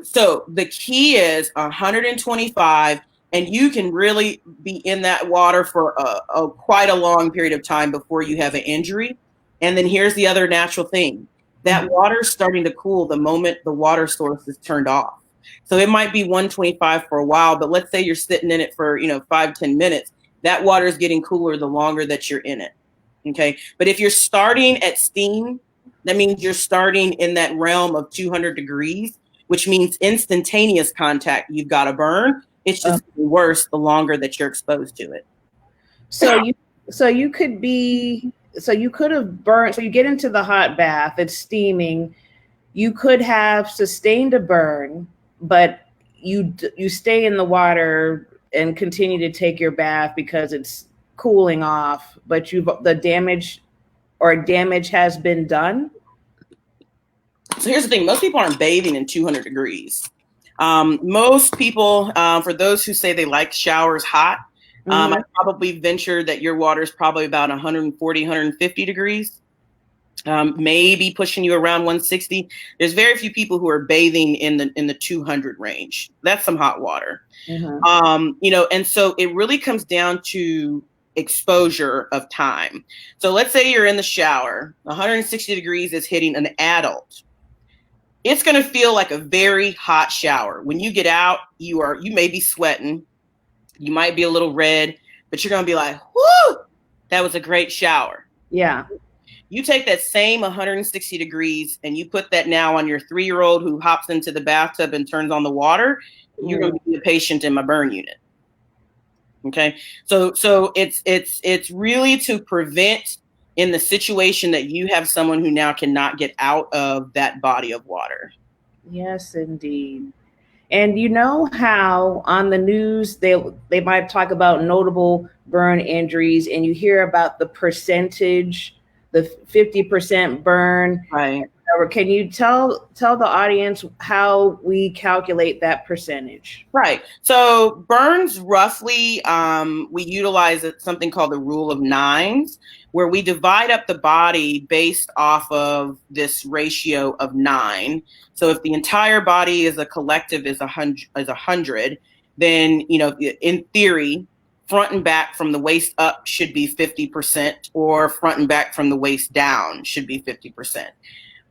So the key is 125, and you can really be in that water for quite a long period of time before you have an injury. And then here's the other natural thing. That water is starting to cool the moment the water source is turned off. So it might be 125 for a while, but let's say you're sitting in it for, 5-10 minutes. That water is getting cooler the longer that you're in it. Okay. But if you're starting at steam, that means you're starting in that realm of 200 degrees, which means instantaneous contact. You've got a burn. It's just worse the longer that you're exposed to it. So you could have burned. So you get into the hot bath, it's steaming. You could have sustained a burn, but you stay in the water and continue to take your bath because it's cooling off, but the damage has been done. So here's the thing. Most people aren't bathing in 200 degrees. Most people, for those who say they like showers hot, I probably venture that your water is probably about 140, 150 degrees. Maybe pushing you around 160. There's very few people who are bathing in the 200 range. That's some hot water. And so it really comes down to exposure of time. So let's say you're in the shower, 160 degrees is hitting an adult. It's going to feel like a very hot shower. When you get out, you may be sweating. You might be a little red, but you're going to be like, whoo, that was a great shower. Yeah. You take that same 160 degrees and you put that now on your 3-year-old who hops into the bathtub and turns on the water. You're going to be a patient in my burn unit. Okay. So it's really to prevent in the situation that you have someone who now cannot get out of that body of water. Yes, indeed. And you know how on the news they might talk about notable burn injuries, and you hear about the percentage, the 50% burn. Right. Can you tell the audience how we calculate that percentage? Right. So burns roughly, we utilize something called the rule of nines, where we divide up the body based off of this ratio of 9. So if the entire body is a collective is 100, then, in theory, front and back from the waist up should be 50%, or front and back from the waist down should be 50%.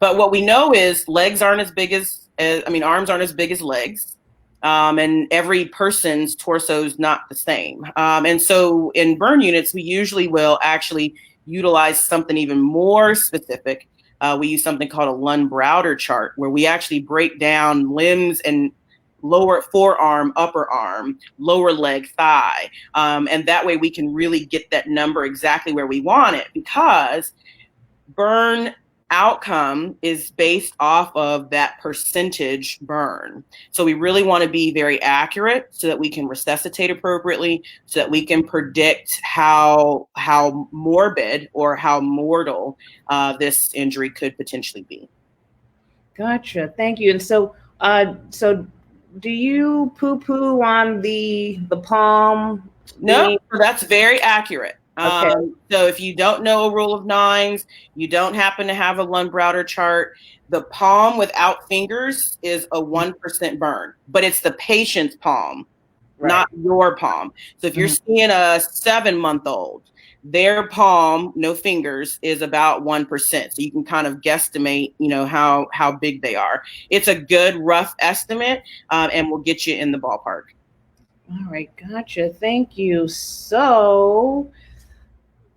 But what we know is arms aren't as big as legs. And every person's torso is not the same. And so in burn units, we usually will actually utilize something even more specific. We use something called a Lund-Browder chart, where we actually break down limbs and lower forearm, upper arm, lower leg, thigh. And that way we can really get that number exactly where we want it, because burn outcome is based off of that percentage burn. So we really want to be very accurate so that we can resuscitate appropriately, so that we can predict how morbid or how mortal this injury could potentially be. Gotcha. Thank you. And so do you poo-poo on the palm? No, that's very accurate. Okay. So if you don't know a rule of nines, you don't happen to have a Lund-Browder chart, the palm without fingers is a 1% burn, but it's the patient's palm, not your palm. So if you're seeing a 7-month-old, their palm, no fingers, is about 1%. So you can kind of guesstimate, how big they are. It's a good rough estimate, and will get you in the ballpark. All right, gotcha. Thank you. So,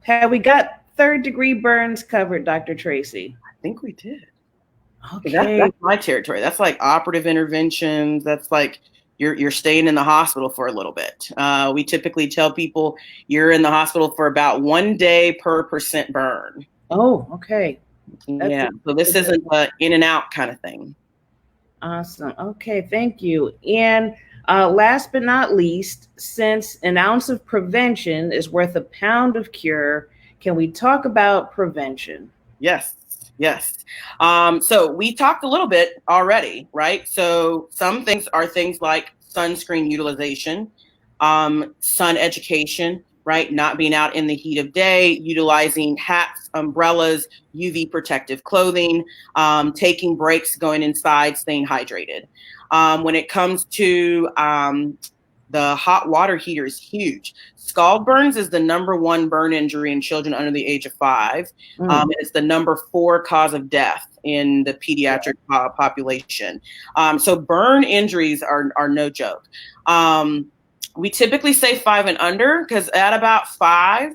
have we got third-degree burns covered, Dr. Tracee? I think we did. Okay. That's my territory. That's like operative interventions. That's like you're staying in the hospital for a little bit. We typically tell people you're in the hospital for about 1 day per percent burn. Oh, okay. Yeah. So this isn't an in and out kind of thing. Awesome. Okay, thank you. And last but not least, since an ounce of prevention is worth a pound of cure, can we talk about prevention? Yes. So we talked a little bit already, right? So some things are things like sunscreen utilization, sun education, right? Not being out in the heat of day, utilizing hats, umbrellas, UV protective clothing, taking breaks, going inside, staying hydrated. When it comes to the hot water heater is huge. Scald burns is the #1 burn injury in children under the age of 5. It's the #4 cause of death in the pediatric population. So burn injuries are no joke. We typically say 5 and under because at about 5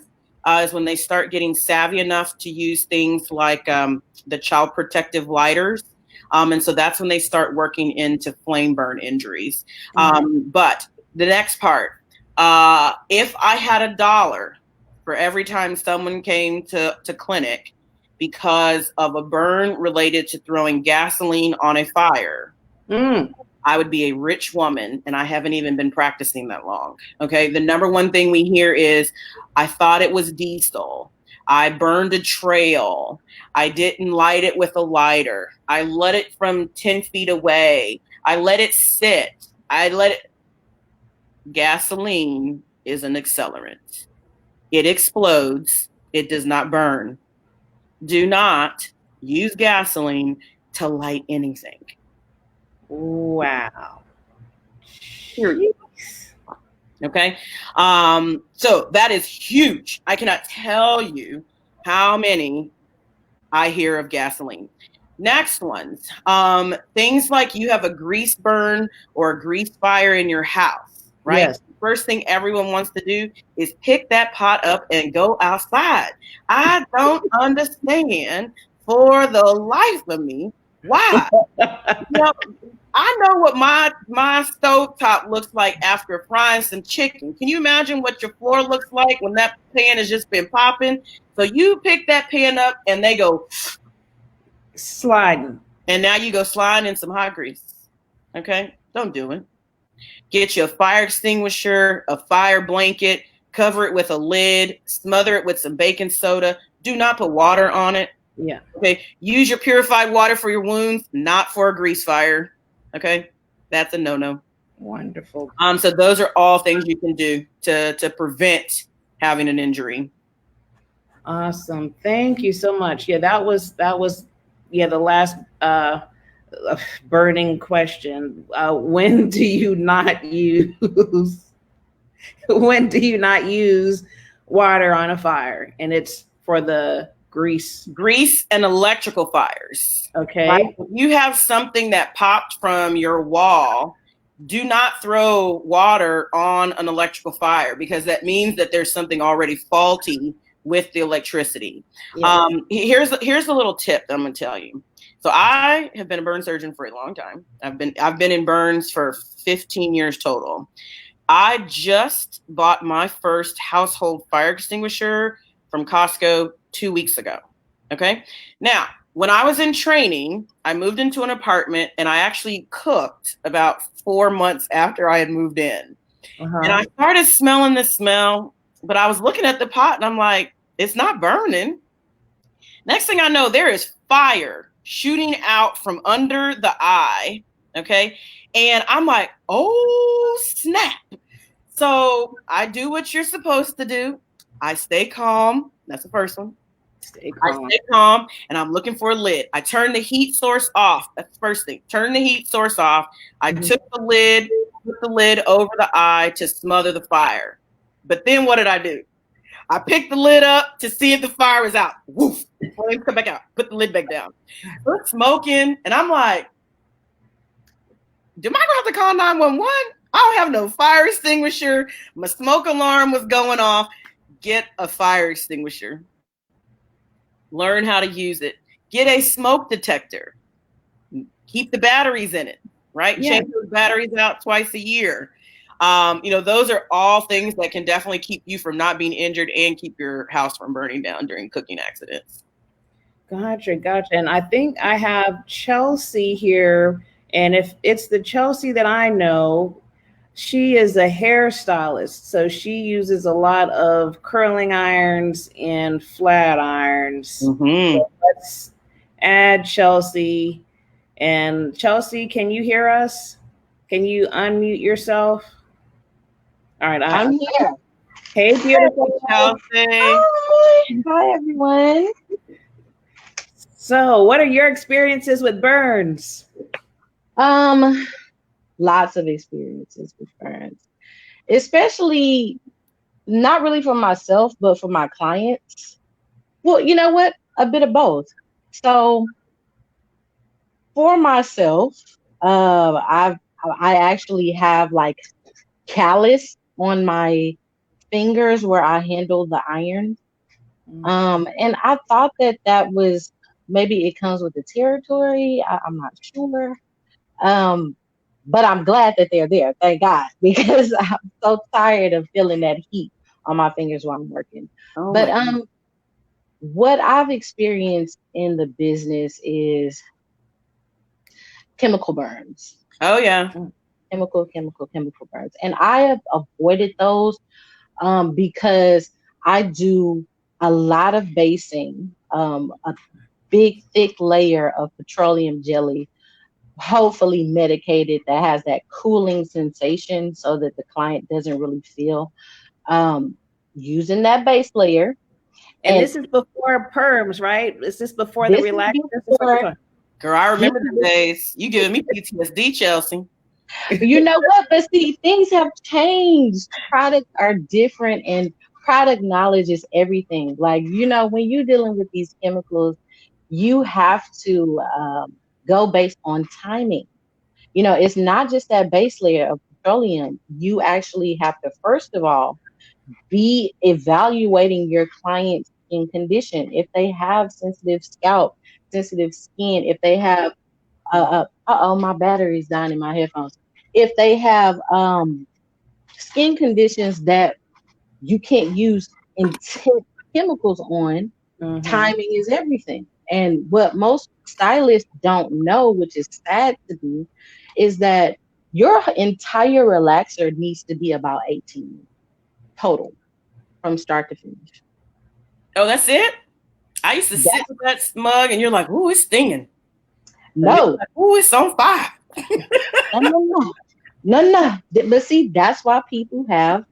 is when they start getting savvy enough to use things like the child protective lighters. And so that's when they start working into flame burn injuries. But the next part, if I had $1 for every time someone came to clinic because of a burn related to throwing gasoline on a fire, I would be a rich woman, and I haven't even been practicing that long. Okay. The #1 thing we hear is, I thought it was diesel. I burned a trail. I didn't light it with a lighter. I let it from 10 feet away. I let it sit. Gasoline is an accelerant. It explodes. It does not burn. Do not use gasoline to light anything. Wow. Okay. So that is huge. I cannot tell you how many I hear of gasoline. Next ones, things like you have a grease burn or a grease fire in your house, right? Yes. First thing everyone wants to do is pick that pot up and go outside. I don't understand for the life of me why. I know what my stovetop looks like after frying some chicken. Can you imagine what your floor looks like when that pan has just been popping? So you pick that pan up and they go sliding. And now you go sliding in some hot grease. Okay? Don't do it. Get you a fire extinguisher, a fire blanket, cover it with a lid, smother it with some baking soda. Do not put water on it. Yeah. Okay. Use your purified water for your wounds, not for a grease fire. Okay. That's a no-no. Wonderful. So those are all things you can do to prevent having an injury. Awesome. Thank you so much. Yeah, that was the last burning question. When do you not use water on a fire? And it's for the grease and electrical fires. Okay. Right? If you have something that popped from your wall, do not throw water on an electrical fire because that means that there's something already faulty with the electricity. Yeah. Here's a little tip that I'm going to tell you. So I have been a burn surgeon for a long time. I've been in burns for 15 years total. I just bought my first household fire extinguisher from Costco 2 weeks ago. Okay. Now, when I was in training, I moved into an apartment and I actually cooked about 4 months after I had moved in. And I started smelling the smell, but I was looking at the pot and I'm like, it's not burning. Next thing I know, there is fire shooting out from under the eye. Okay. And I'm like, oh, snap. So I do what you're supposed to do. I stay calm. That's the first one. I stay calm and I'm looking for a lid. I turn the heat source off. That's the first thing. Turn the heat source off. I took the lid, put the lid over the eye to smother the fire. But then what did I do? I picked the lid up to see if the fire was out. Woof. Flames come back out. Put the lid back down. We're smoking, and I'm like, am I gonna have to call 911? I don't have no fire extinguisher. My smoke alarm was going off. Get a fire extinguisher. Learn how to use it. Get a smoke detector. Keep the batteries in it, right? Yeah. Change those batteries out twice a year. Those are all things that can definitely keep you from not being injured and keep your house from burning down during cooking accidents. Gotcha. And I think I have Chelsea here. And if it's the Chelsea that I know, she is a hairstylist. So she uses a lot of curling irons and flat irons. Mm-hmm. So let's add Chelsea. And Chelsea, can you hear us? Can you unmute yourself? All right. I'm here. Hey, beautiful Chelsea. Hi, everyone. So, what are your experiences with burns? Lots of experiences with burns, especially not really for myself, but for my clients. Well, you know what? A bit of both. So, for myself, I actually have like callus on my fingers where I handle the iron. And I thought that was maybe it comes with the territory. I'm not sure. But I'm glad that they're there. Thank God, because I'm so tired of feeling that heat on my fingers while I'm working. Oh, but what I've experienced in the business is chemical burns. Oh yeah. Chemical burns. And I have avoided those because I do a lot of basing, a big thick layer of petroleum jelly, hopefully medicated, that has that cooling sensation so that the client doesn't really feel, using that base layer. And this is before perms, right? Is this before the relaxers? Girl, I remember the days. You giving me PTSD, Chelsea. You know what? But see, things have changed. Products are different, and product knowledge is everything. Like, when you're dealing with these chemicals, you have to go based on timing. It's not just that base layer of petroleum. You actually have to, first of all, be evaluating your client's skin condition. If they have sensitive scalp, sensitive skin, if they have, my battery's dying in my headphones. If they have skin conditions that you can't use intense chemicals on, timing is everything. And what most stylists don't know, which is sad to me, is that your entire relaxer needs to be about 18 minutes total from start to finish. Oh, that's it? I used to sit with that mug and you're like, ooh, it's stinging. No. Like, ooh, it's on fire. No. But see, that's why people have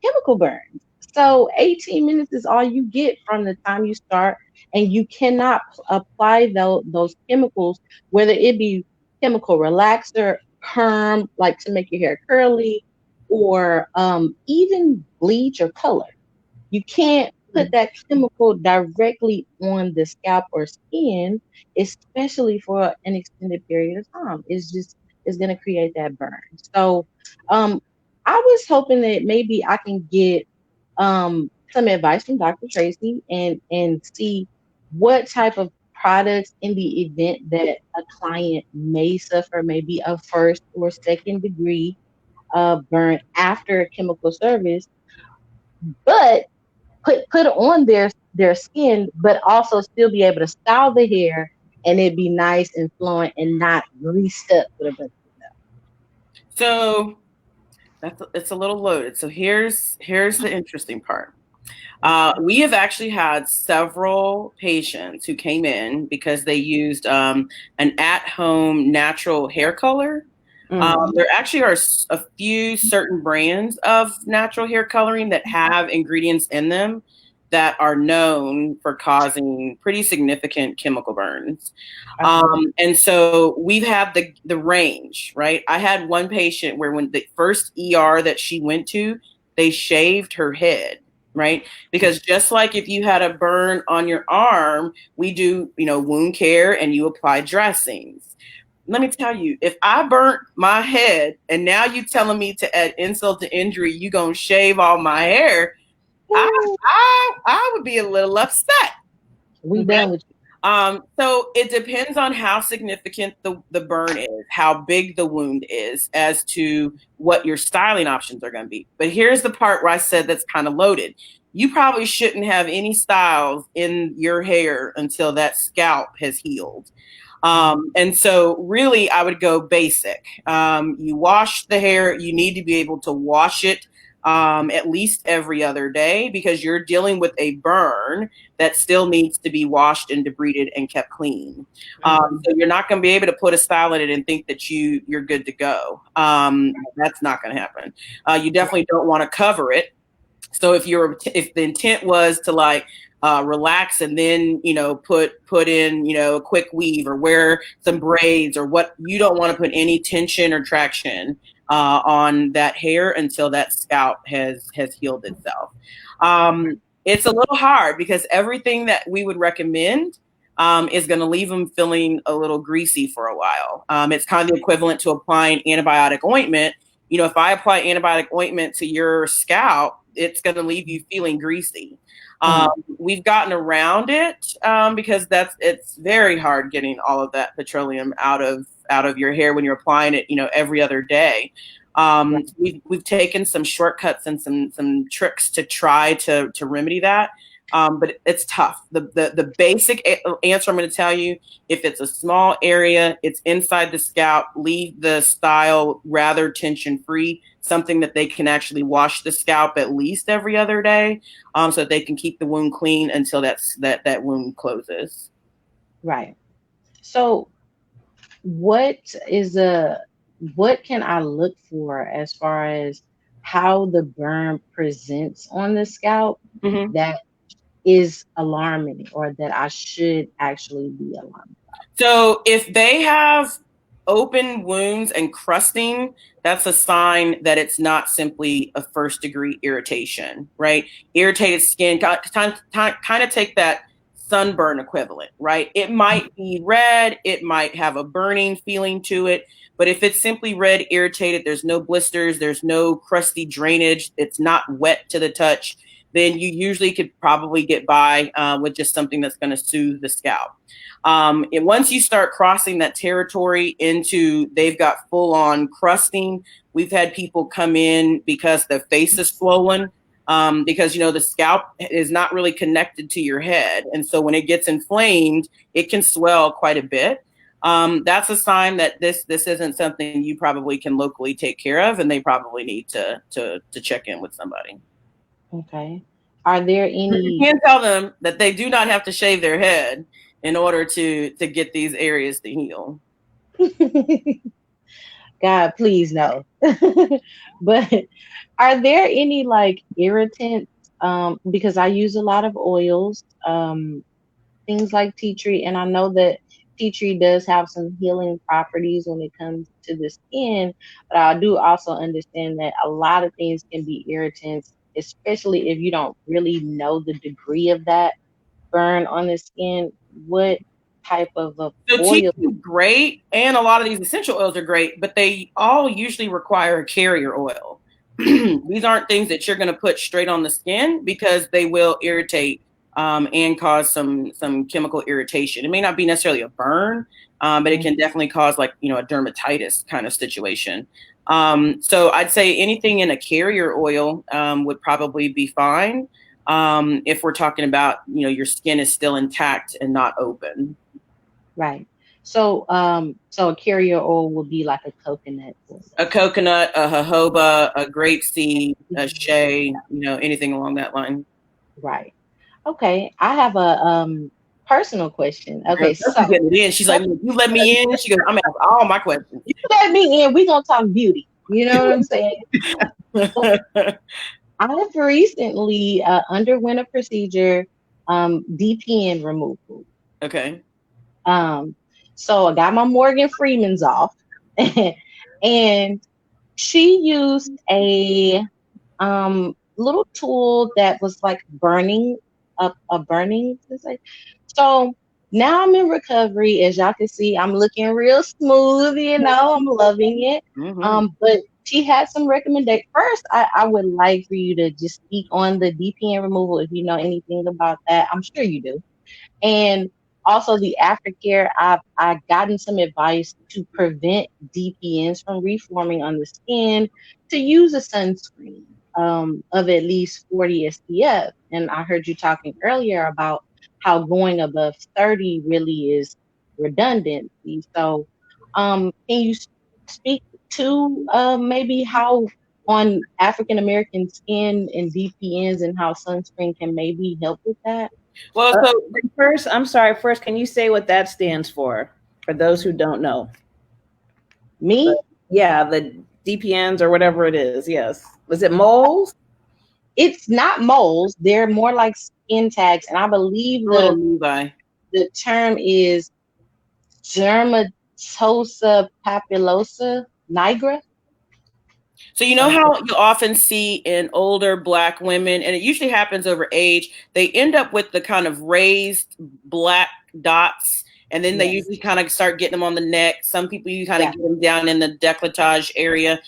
chemical burns. So 18 minutes is all you get from the time you start, and you cannot apply those chemicals, whether it be chemical relaxer, perm, like to make your hair curly, or even bleach or color. You can't put that chemical directly on the scalp or skin, especially for an extended period of time. It's going to create that burn. So I was hoping that maybe I can get some advice from Dr. Tracee and see what type of products, in the event that a client may suffer maybe a first or second degree burn after a chemical service, but put on their skin, but also still be able to style the hair and it be nice and flowing and not greased up with a bunch of stuff. So it's a little loaded. So here's the interesting part. We have actually had several patients who came in because they used an at-home natural hair color. There actually are a few certain brands of natural hair coloring that have ingredients in them that are known for causing pretty significant chemical burns. And so we've had the range, right? I had one patient where when the first ER that she went to, they shaved her head right? Because just like if you had a burn on your arm, we do, wound care and you apply dressings. Let me tell you, if I burnt my head and now you telling me to add insult to injury, you gonna shave all my hair, I would be a little upset. We Okay? done with you. So it depends on how significant the burn is, how big the wound is, as to what your styling options are going to be. But here's the part where I said that's kind of loaded. You probably shouldn't have any styles in your hair until that scalp has healed. And so really I would go basic. You wash the hair, you need to be able to wash it at least every other day, because you're dealing with a burn that still needs to be washed and debrided and kept clean. So you're not going to be able to put a style in it and think that you're good to go. That's not going to happen. You definitely don't want to cover it. So if the intent was to like relax and then put in a quick weave or wear some braids or what, you don't want to put any tension or traction on that hair until that scalp has healed itself. It's a little hard because everything that we would recommend is going to leave them feeling a little greasy for a while. It's kind of the equivalent to applying antibiotic ointment. If I apply antibiotic ointment to your scalp, it's going to leave you feeling greasy. We've gotten around it because it's very hard getting all of that petroleum out of your hair when you're applying it, every other day. We've taken some shortcuts and some tricks to try to remedy that. But it's tough. The basic answer I'm going to tell you, if it's a small area, it's inside the scalp, leave the style rather tension free, something that they can actually wash the scalp at least every other day, so that they can keep the wound clean until that wound closes. Right. So what can I look for as far as how the burn presents on the scalp that is alarming, or that I should actually be alarmed about? So if they have open wounds and crusting, that's a sign that it's not simply a first degree irritation, right? Irritated skin, kind of take that sunburn equivalent, right? It might be red, it might have a burning feeling to it, but if it's simply red, irritated, there's no blisters, there's no crusty drainage, it's not wet to the touch, then you usually could probably get by with just something that's going to soothe the scalp. And once you start crossing that territory into they've got full on crusting, we've had people come in because the face is swollen, because the scalp is not really connected to your head, and so when it gets inflamed, it can swell quite a bit. That's a sign that this isn't something you probably can locally take care of, and they probably need to check in with somebody. Okay. Are there any? You can't tell them that they do not have to shave their head in order to get these areas to heal. God, please no. But are there any like irritants? Because I use a lot of oils, things like tea tree, and I know that tea tree does have some healing properties when it comes to the skin, but I do also understand that a lot of things can be irritants, especially if you don't really know the degree of that burn on the skin. What type of a So tea oil? is great, and a lot of these essential oils are great, but they all usually require a carrier oil. These aren't things that you're going to put straight on the skin because they will irritate and cause some chemical irritation. It may not be necessarily a burn, but it can definitely cause like a dermatitis kind of situation. So I'd say anything in a carrier oil would probably be fine if we're talking about your skin is still intact and not open. Right. So, so a carrier oil would be like a coconut oil. A coconut, a jojoba, a grapeseed, a shea, anything along that line. Right. Okay. I have a personal question. Okay, so Getting it in. She's like, you let me in. She goes, I'm asking all my questions. you let me in. We're gonna talk beauty. You know what I'm saying? I've recently underwent a procedure, DPN removal. Okay. So I got my Morgan Freeman's off, and she used a little tool that was like burning up a burning sensation. So now I'm in recovery. As y'all can see, I'm looking real smooth, I'm loving it. Mm-hmm. But she had some recommendations. First, I would like for you to just speak on the DPN removal if you know anything about that. I'm sure you do. And also the aftercare, I've gotten some advice to prevent DPNs from reforming on the skin to use a sunscreen of at least 40 SPF. And I heard you talking earlier about how going above 30 really is redundancy. So can you speak to maybe how on African American skin and DPNs and how sunscreen can maybe help with that? Well, so First, I'm sorry. First, can you say what that stands for those who don't know? Me? Yeah, the DPNs or whatever it is. Yes. Was it moles? It's not moles. They're more like skin tags, and I believe little Levi. the term is dermatosa papulosa nigra. So you know how you often see in older Black women, and it usually happens over age, they end up with the kind of raised black dots, and then they usually kind of start getting them on the neck. Some people you kind of get them down in the décolletage area.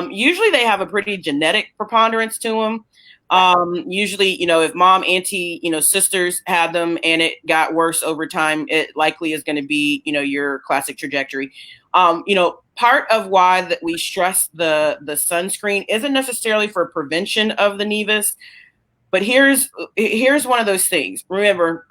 Usually they have a pretty genetic preponderance to them. Usually, if mom, auntie, sisters had them and it got worse over time, it likely is going to be, your classic trajectory. Part of why that we stress the sunscreen isn't necessarily for prevention of the nevus, but here's one of those things. Remember,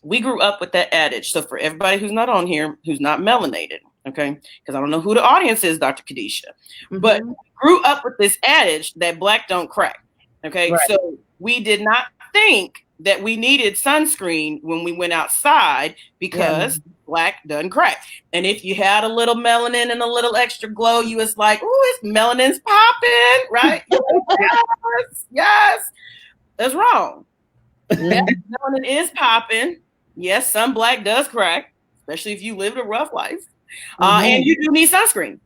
we grew up with that adage. So for everybody who's not on here, who's not melanated, okay, because I don't know who the audience is, Dr. Kadisha, but grew up with this adage that Black don't crack. Okay, so we did not think that we needed sunscreen when we went outside because Black doesn't crack. And if you had a little melanin and a little extra glow, you was like, "Ooh, it's melanin's popping," right? yes, that's wrong. Melanin is popping. Yes, some Black does crack, especially if you lived a rough life, and you do need sunscreen.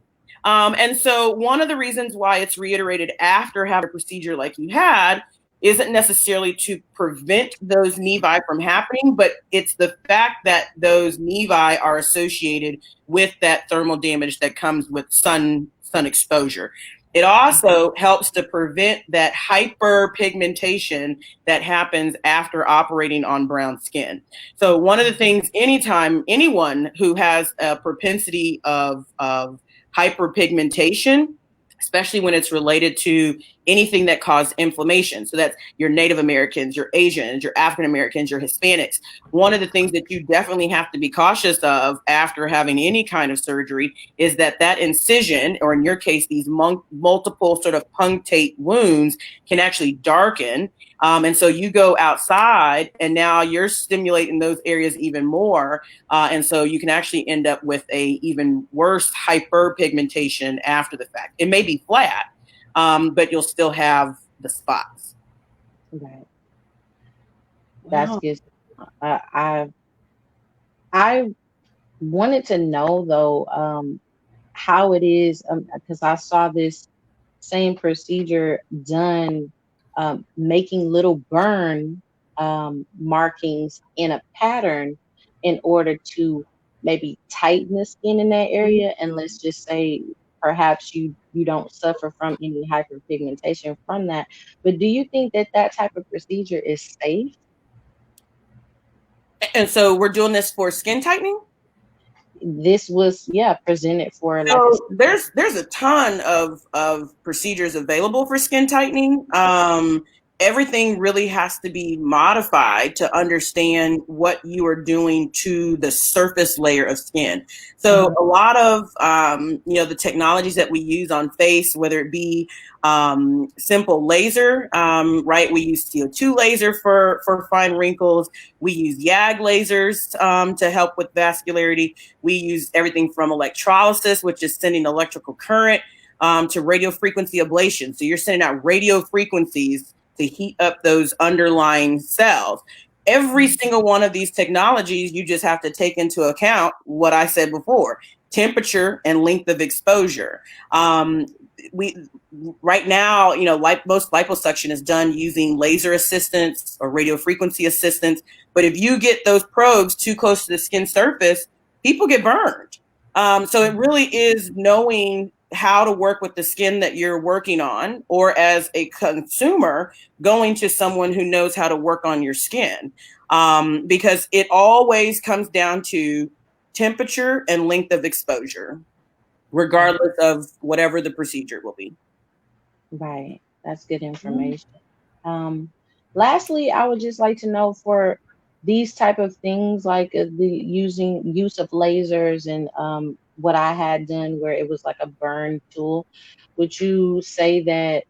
And so one of the reasons why it's reiterated after having a procedure like you had isn't necessarily to prevent those nevi from happening, but it's the fact that those nevi are associated with that thermal damage that comes with sun exposure. It also helps to prevent that hyperpigmentation that happens after operating on brown skin. So one of the things, anytime anyone who has a propensity of hyperpigmentation, especially when it's related to anything that caused inflammation. So that's your Native Americans, your Asians, your African Americans, your Hispanics. One of the things that you definitely have to be cautious of after having any kind of surgery is that incision, or in your case, these multiple sort of punctate wounds, can actually darken. And so you go outside and now you're stimulating those areas even more. And so you can actually end up with a even worse hyperpigmentation after the fact. It may be flat, but you'll still have the spots. Right. That's good. I wanted to know though, how it is, because I saw this same procedure done, making little burn markings in a pattern in order to maybe tighten the skin in that area. And let's just say perhaps you don't suffer from any hyperpigmentation from that. But do you think that type of procedure is safe? And so we're doing this for skin tightening? This was presented for so there's a ton of procedures available for skin tightening. Everything really has to be modified to understand what you are doing to the surface layer of skin. So a lot of the technologies that we use on face, whether it be simple laser, right? We use CO2 laser for fine wrinkles. We use YAG lasers to help with vascularity. We use everything from electrolysis, which is sending electrical current, to radio frequency ablation. So you're sending out radio frequencies to heat up those underlying cells. Every single one of these technologies, you just have to take into account what I said before. temperature, and length of exposure. We right now, most liposuction is done using laser assistance or radio frequency assistance. But if you get those probes too close to the skin surface, people get burned. So it really is knowing how to work with the skin that you're working on, or as a consumer, going to someone who knows how to work on your skin, because it always comes down to temperature and length of exposure, regardless of whatever the procedure will be. Right. That's good information. Lastly, I would just like to know, for these type of things, like the use of lasers and what I had done where it was like a burn tool, would you say that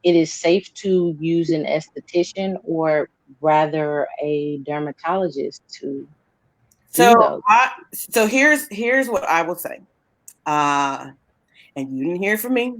it is safe to use an esthetician or rather a dermatologist to do So those? here's what I will say. And you didn't hear from me,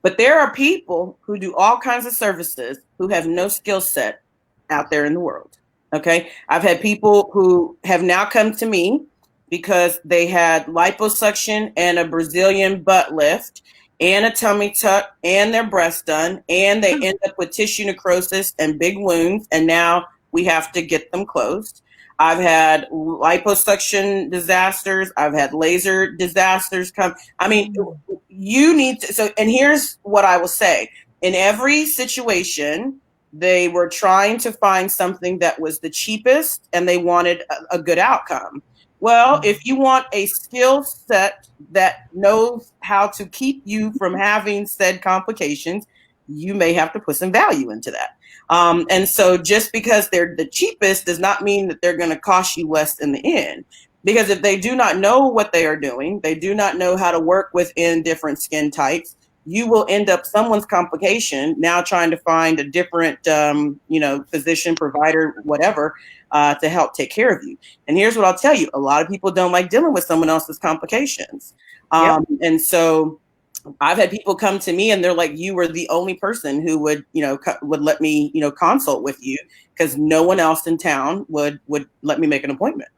but there are people who do all kinds of services who have no skill set out there in the world. Okay. I've had people who have now come to me because they had liposuction and a Brazilian butt lift and a tummy tuck and their breast done, and they end up with tissue necrosis and big wounds, and now we have to get them closed. I've had liposuction disasters. I've had laser disasters come. I mean, you need to, and here's what I will say. In every situation, they were trying to find something that was the cheapest and they wanted a good outcome. Well, if you want a skill set that knows how to keep you from having said complications, you may have to put some value into that. And so just because they're the cheapest does not mean that they're going to cost you less in the end. Because if they do not know what they are doing, they do not know how to work within different skin types, you will end up someone's complication now trying to find a different, physician, provider, whatever, to help take care of you. And here's what I'll tell you. A lot of people don't like dealing with someone else's complications. And so I've had people come to me and they're like, you were the only person who would let me, consult with you, because no one else in town would let me make an appointment.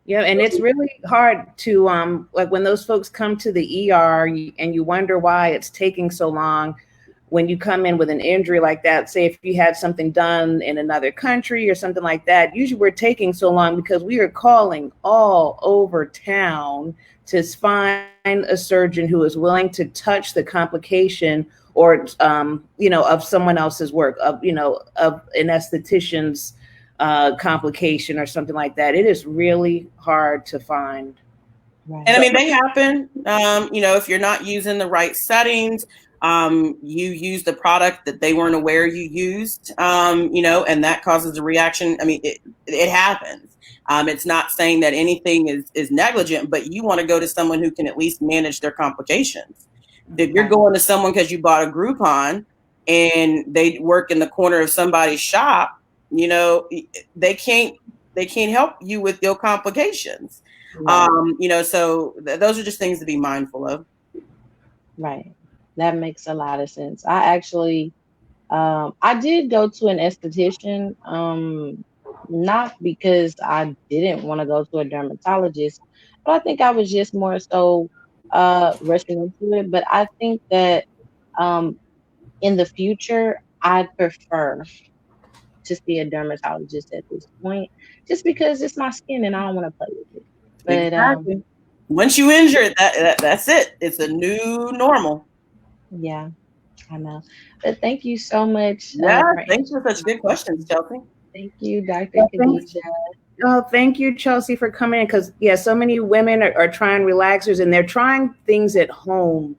Yeah, and it's really hard to like when those folks come to the ER and you wonder why it's taking so long. When you come in with an injury like that, say if you had something done in another country or something like that, usually we're taking so long because we are calling all over town to find a surgeon who is willing to touch the complication or of someone else's work, of an esthetician's complication or something like that. It is really hard to find. Right. And I mean, they happen. If you're not using the right settings, you use the product that they weren't aware you used, and that causes a reaction. I mean, it happens. It's not saying that anything is negligent, but you want to go to someone who can at least manage their complications. If you're going to someone because you bought a Groupon and they work in the corner of somebody's shop, they can't help you with your complications. Right. So those are just things to be mindful of. Right. That makes a lot of sense. I actually, I did go to an esthetician, not because I didn't want to go to a dermatologist, but I think I was just more so rushing into it. But I think that um, in the future, I'd prefer to see a dermatologist at this point, just because it's my skin and I don't want to play with it. But Exactly. Once you injure it, that's it. It's a new normal. yeah, I know. But thank you so much. Yeah, thanks for such good questions, Chelsea. Thank you, Dr. Khadijah. Oh, thank you, Chelsea, for coming in. Because so many women are trying relaxers and they're trying things at home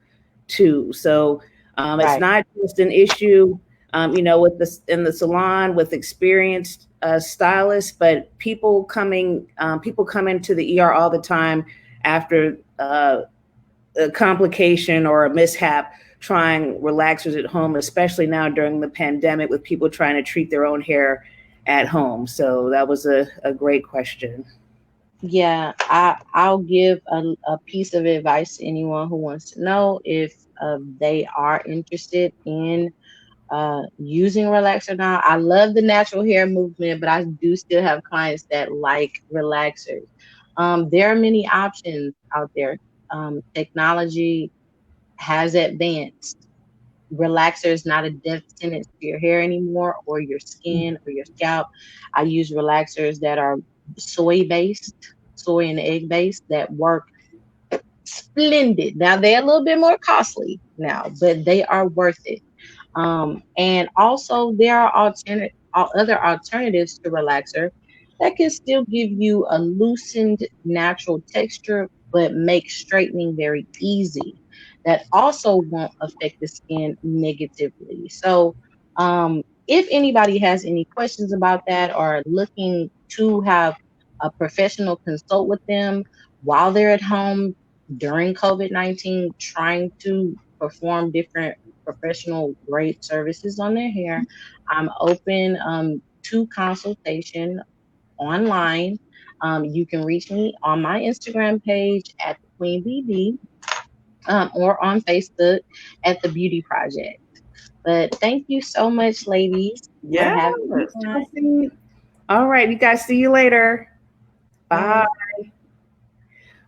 too. So it's not just an issue, with in the salon with experienced stylists, but people come into the ER all the time after a complication or a mishap, trying relaxers at home, especially now during the pandemic with people trying to treat their own hair at home. So that was a great question. Yeah, I'll give a piece of advice to anyone who wants to know if they are interested in using relaxer now. I love the natural hair movement, but I do still have clients that like relaxers. There are many options out there. Technology has advanced. Relaxer is not a death sentence to your hair anymore, or your skin, or your scalp. I use relaxers that are soy based, soy and egg based, that work splendid. Now they're a little bit more costly now, but they are worth it. And also there are other alternatives to relaxer that can still give you a loosened natural texture, but make straightening very easy. That also won't affect the skin negatively. So, if anybody has any questions about that, or looking to have a professional consult with them while they're at home during COVID-19, trying to perform different professional grade services on their hair, I'm open to consultation online. You can reach me on my Instagram page at the Queen BB, or on Facebook at the Beauty Project. But thank you so much, ladies, for Yeah. having me on. All right, you guys, see you later. Bye.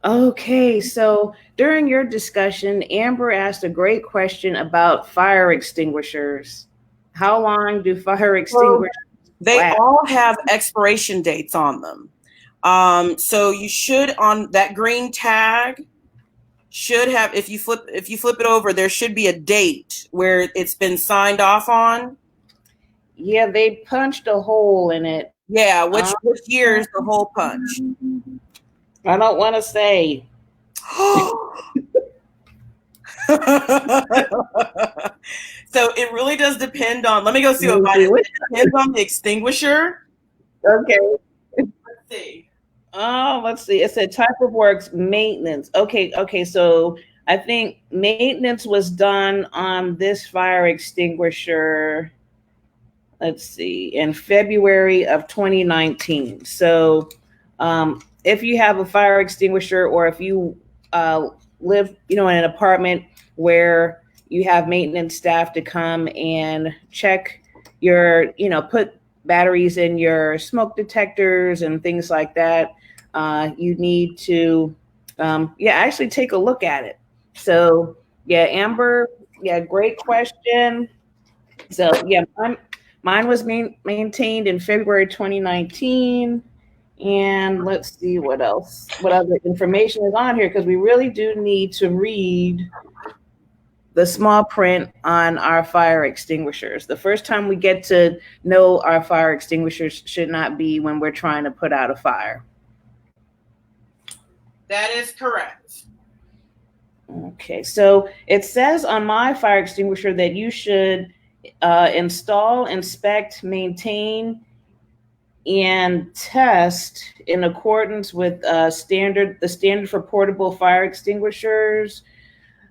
Okay, so during your discussion, Amber asked a great question about fire extinguishers. How long do fire extinguishers They last? all have expiration dates on them. So you should, on that green tag, should have, if you flip it over, there should be a date where it's been signed off on. Yeah, they punched a hole in it. Yeah, which year is the hole punch? I don't want to say. So it really does depend on, let me go see what mine is. It depends on the extinguisher. Okay. Let's see. Oh, let's see. It said type of works, maintenance. Okay. So I think maintenance was done on this fire extinguisher. Let's see, in February of 2019. So if you have a fire extinguisher, or if you live, in an apartment where you have maintenance staff to come and check your, put batteries in your smoke detectors and things like that, you need to, actually take a look at it. So, Amber, great question. So, mine was maintained in February 2019. And let's see what other information is on here, because we really do need to read the small print on our fire extinguishers. The first time we get to know our fire extinguishers should not be when we're trying to put out a fire. That is correct. Okay, so it says on my fire extinguisher that you should install, inspect, maintain, and test in accordance with the standard for portable fire extinguishers.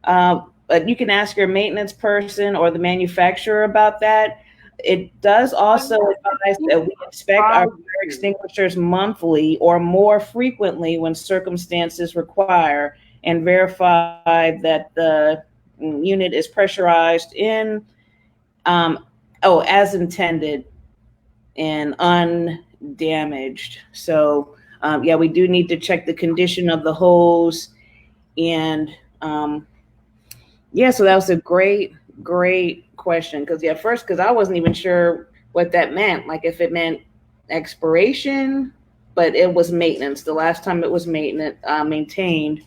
But you can ask your maintenance person or the manufacturer about that. It does also advise that we inspect our fire extinguishers monthly or more frequently when circumstances require, and verify that the unit is pressurized in, as intended and undamaged. So, we do need to check the condition of the hose. And, so that was a great question. Because I wasn't even sure what that meant. Like if it meant expiration, but it was maintenance. The last time it was maintained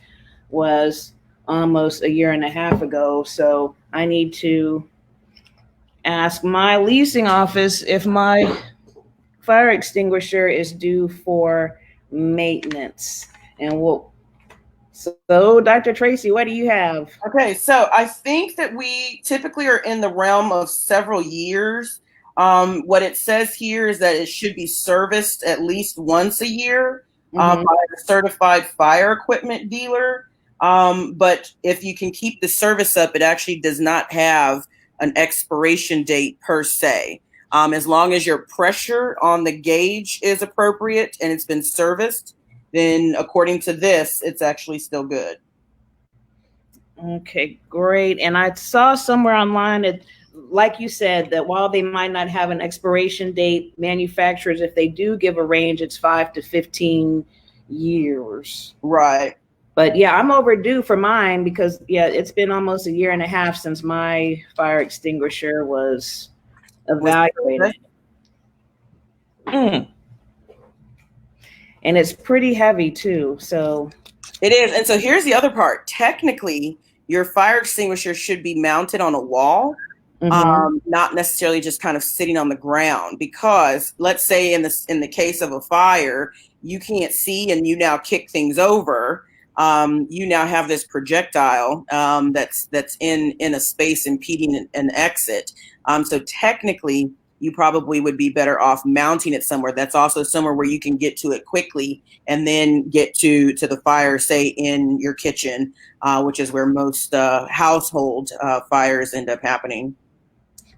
was almost a year and a half ago. So I need to ask my leasing office if my fire extinguisher is due for maintenance. And so Dr. Tracee, what do you have? Okay, so I think that we typically are in the realm of several years. What it says here is that it should be serviced at least once a year by a certified fire equipment dealer. But if you can keep the service up, it actually does not have an expiration date per se. As long as your pressure on the gauge is appropriate and it's been serviced, then according to this, it's actually still good. Okay, great. And I saw somewhere online that, like you said, that while they might not have an expiration date, manufacturers, if they do give a range, it's 5 to 15 years. Right. But yeah, I'm overdue for mine because it's been almost a year and a half since my fire extinguisher was evaluated. And it's pretty heavy too. So it is. And so here's the other part. Technically, your fire extinguisher should be mounted on a wall. Not necessarily just kind of sitting on the ground, because let's say in the case of a fire, you can't see and you now kick things over. You now have this projectile that's in a space impeding an exit. So technically, you probably would be better off mounting it somewhere that's also somewhere where you can get to it quickly and then get to the fire, say in your kitchen, which is where most household fires end up happening.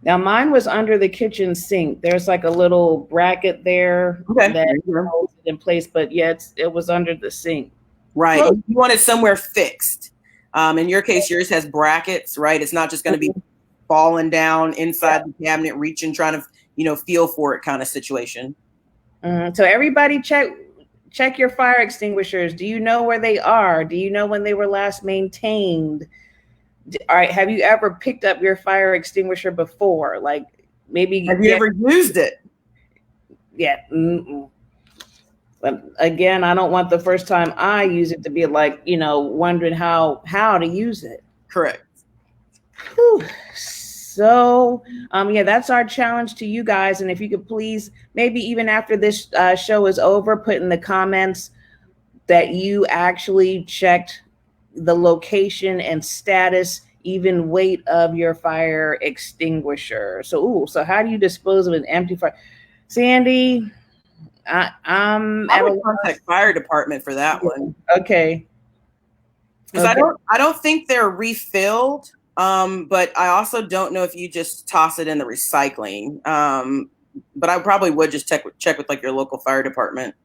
Now mine was under the kitchen sink. There's like a little bracket there that holds it in place, but it was under the sink. Right. You want it somewhere fixed. In your case, yours has brackets, right? It's not just going to be falling down inside the cabinet, reaching, trying to, feel for it kind of situation. So everybody check your fire extinguishers. Do you know where they are? Do you know when they were last maintained? All right. Have you ever picked up your fire extinguisher before? Like maybe. Have you ever used it? Yeah. But again, I don't want the first time I use it to be like, wondering how to use it. Correct. Whew. So, that's our challenge to you guys. And if you could please, maybe even after this show is over, put in the comments that you actually checked the location and status, even weight of your fire extinguisher. So how do you dispose of an empty fire? Sandy, I would contact fire department for that one. Okay. Because I don't think they're refilled. But I also don't know if you just toss it in the recycling. But I probably would just check with like your local fire department.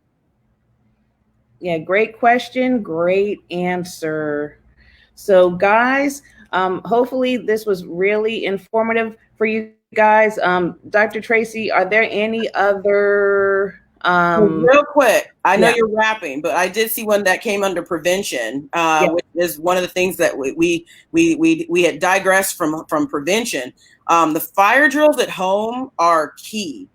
Yeah, great question, great answer. So guys, hopefully this was really informative for you guys. Dr. Tracee, are there any other real quick, I know you're wrapping, but I did see one that came under prevention, which is one of the things that we had digressed from prevention. The fire drills at home are key.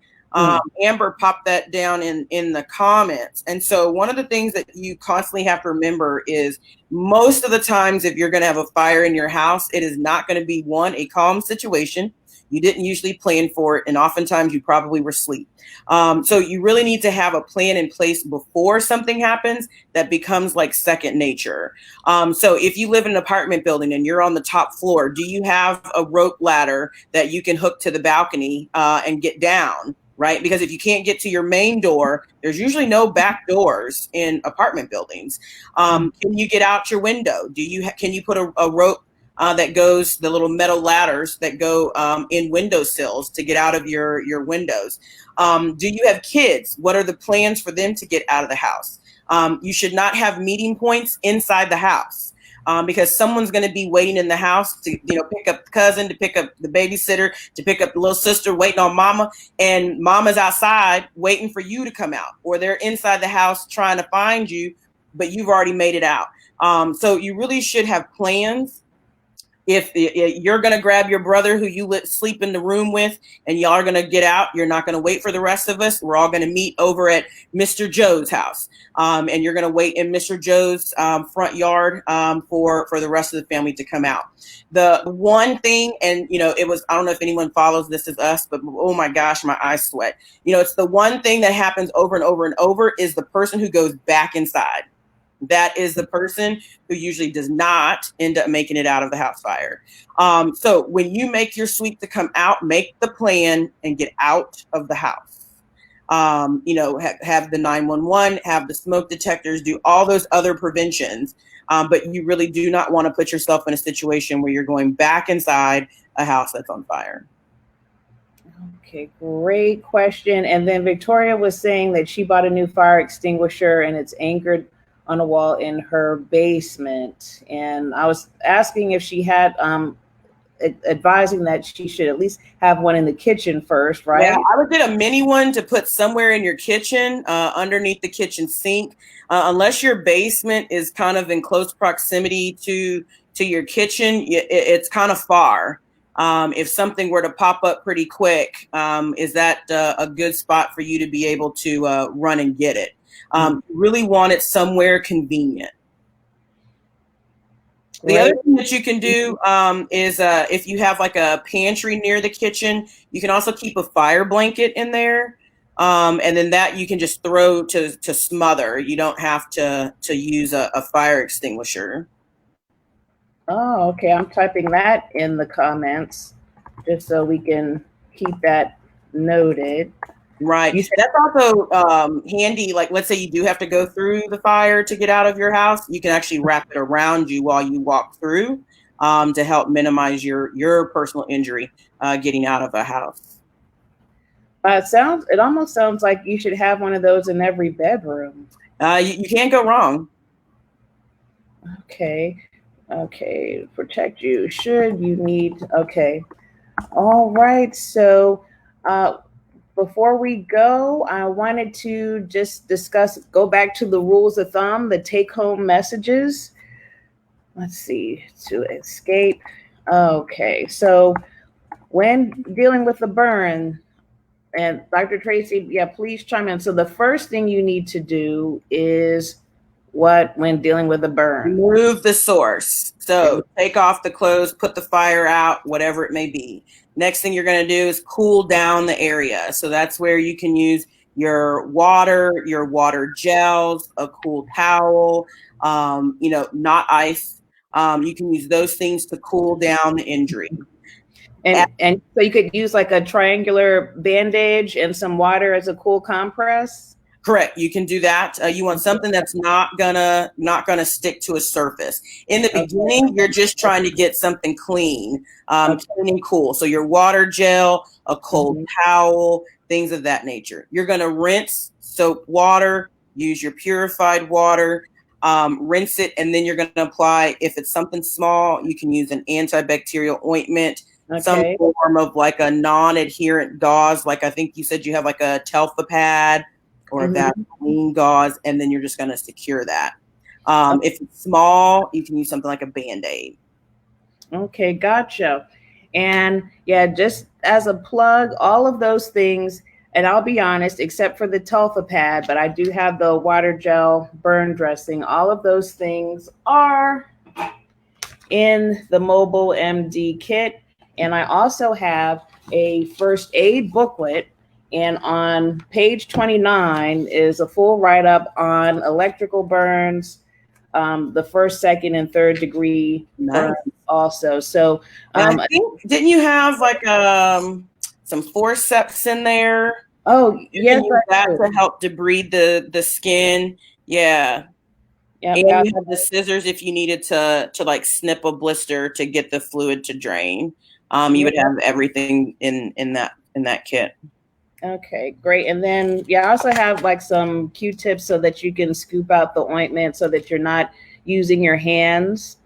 Amber popped that down in the comments. And so one of the things that you constantly have to remember is most of the times if you're going to have a fire in your house, it is not going to be a calm situation. You didn't usually plan for it, and oftentimes you probably were asleep. So you really need to have a plan in place before something happens that becomes like second nature. So if you live in an apartment building and you're on the top floor, do you have a rope ladder that you can hook to the balcony and get down? Right? Because if you can't get to your main door, there's usually no back doors in apartment buildings. Can you get out your window? Can you put a rope that goes, the little metal ladders that go in windowsills to get out of your windows? Do you have kids? What are the plans for them to get out of the house? You should not have meeting points inside the house. Because someone's going to be waiting in the house to, pick up the cousin, to pick up the babysitter, to pick up the little sister waiting on mama, and mama's outside waiting for you to come out, or they're inside the house trying to find you, but you've already made it out. So you really should have plans. If you're going to grab your brother who you sleep in the room with and y'all are going to get out, you're not going to wait for the rest of us. We're all going to meet over at Mr. Joe's house. And you're going to wait in Mr. Joe's front yard for the rest of the family to come out. The one thing, and, it was, I don't know if anyone follows This Is Us, but oh my gosh, my eyes sweat. It's the one thing that happens over and over and over is the person who goes back inside. That is the person who usually does not end up making it out of the house fire. So when you make your sweep to come out, make the plan and get out of the house. Have the 911, have the smoke detectors, do all those other preventions. But you really do not want to put yourself in a situation where you're going back inside a house that's on fire. Okay, great question. And then Victoria was saying that she bought a new fire extinguisher and it's anchored on a wall in her basement. And I was asking if she had advising that she should at least have one in the kitchen first, right? Yeah, I would get a mini one to put somewhere in your kitchen, underneath the kitchen sink, unless your basement is kind of in close proximity to your kitchen. It's kind of far. If something were to pop up pretty quick, is that a good spot for you to be able to run and get it? Really want it somewhere convenient. The other thing that you can do is if you have like a pantry near the kitchen, you can also keep a fire blanket in there. And then that you can just throw to smother. You don't have to use a fire extinguisher. Oh, okay. I'm typing that in the comments just so we can keep that noted. Right. That's also handy. Like, let's say you do have to go through the fire to get out of your house. You can actually wrap it around you while you walk through to help minimize your personal injury getting out of a house. It almost sounds like you should have one of those in every bedroom. You can't go wrong. Okay. Protect you. Should you need, okay. All right. So, before we go, I wanted to just go back to the rules of thumb, the take-home messages. Let's see, to escape. Okay, so when dealing with the burn, and Dr. Tracee, yeah, please chime in. So the first thing you need to do is what when dealing with a burn? Remove the source. So take off the clothes, put the fire out, whatever it may be. Next thing you're going to do is cool down the area. So that's where you can use your water gels, a cool towel, not ice. You can use those things to cool down the injury. And so you could use like a triangular bandage and some water as a cool compress. Correct. You can do that. You want something that's not gonna stick to a surface. In the beginning, you're just trying to get something clean, clean and cool. So your water gel, a cold towel, things of that nature. You're gonna rinse soap water, use your purified water, rinse it, and then you're gonna apply. If it's something small, you can use an antibacterial ointment. Some form of like a non-adherent gauze, like I think you said you have like a Telfa pad or Vaseline gauze, and then you're just going to secure that. If it's small, you can use something like a Band-Aid. Okay, gotcha. And yeah, just as a plug, all of those things, and I'll be honest, except for the Telfa pad, but I do have the water gel burn dressing. All of those things are in the Mobile MD kit. And I also have a first aid booklet. And on page 29 is a full write-up on electrical Nice. burns, the first, second, and third degree burns also. So I think, didn't you have like some forceps in there? Oh, yes, can use that to help debride the skin. Yeah. Yep, and you have the scissors if you needed to like snip a blister to get the fluid to drain. You would have everything in that kit. Okay, great. And then, I also have like some Q-tips so that you can scoop out the ointment so that you're not using your hands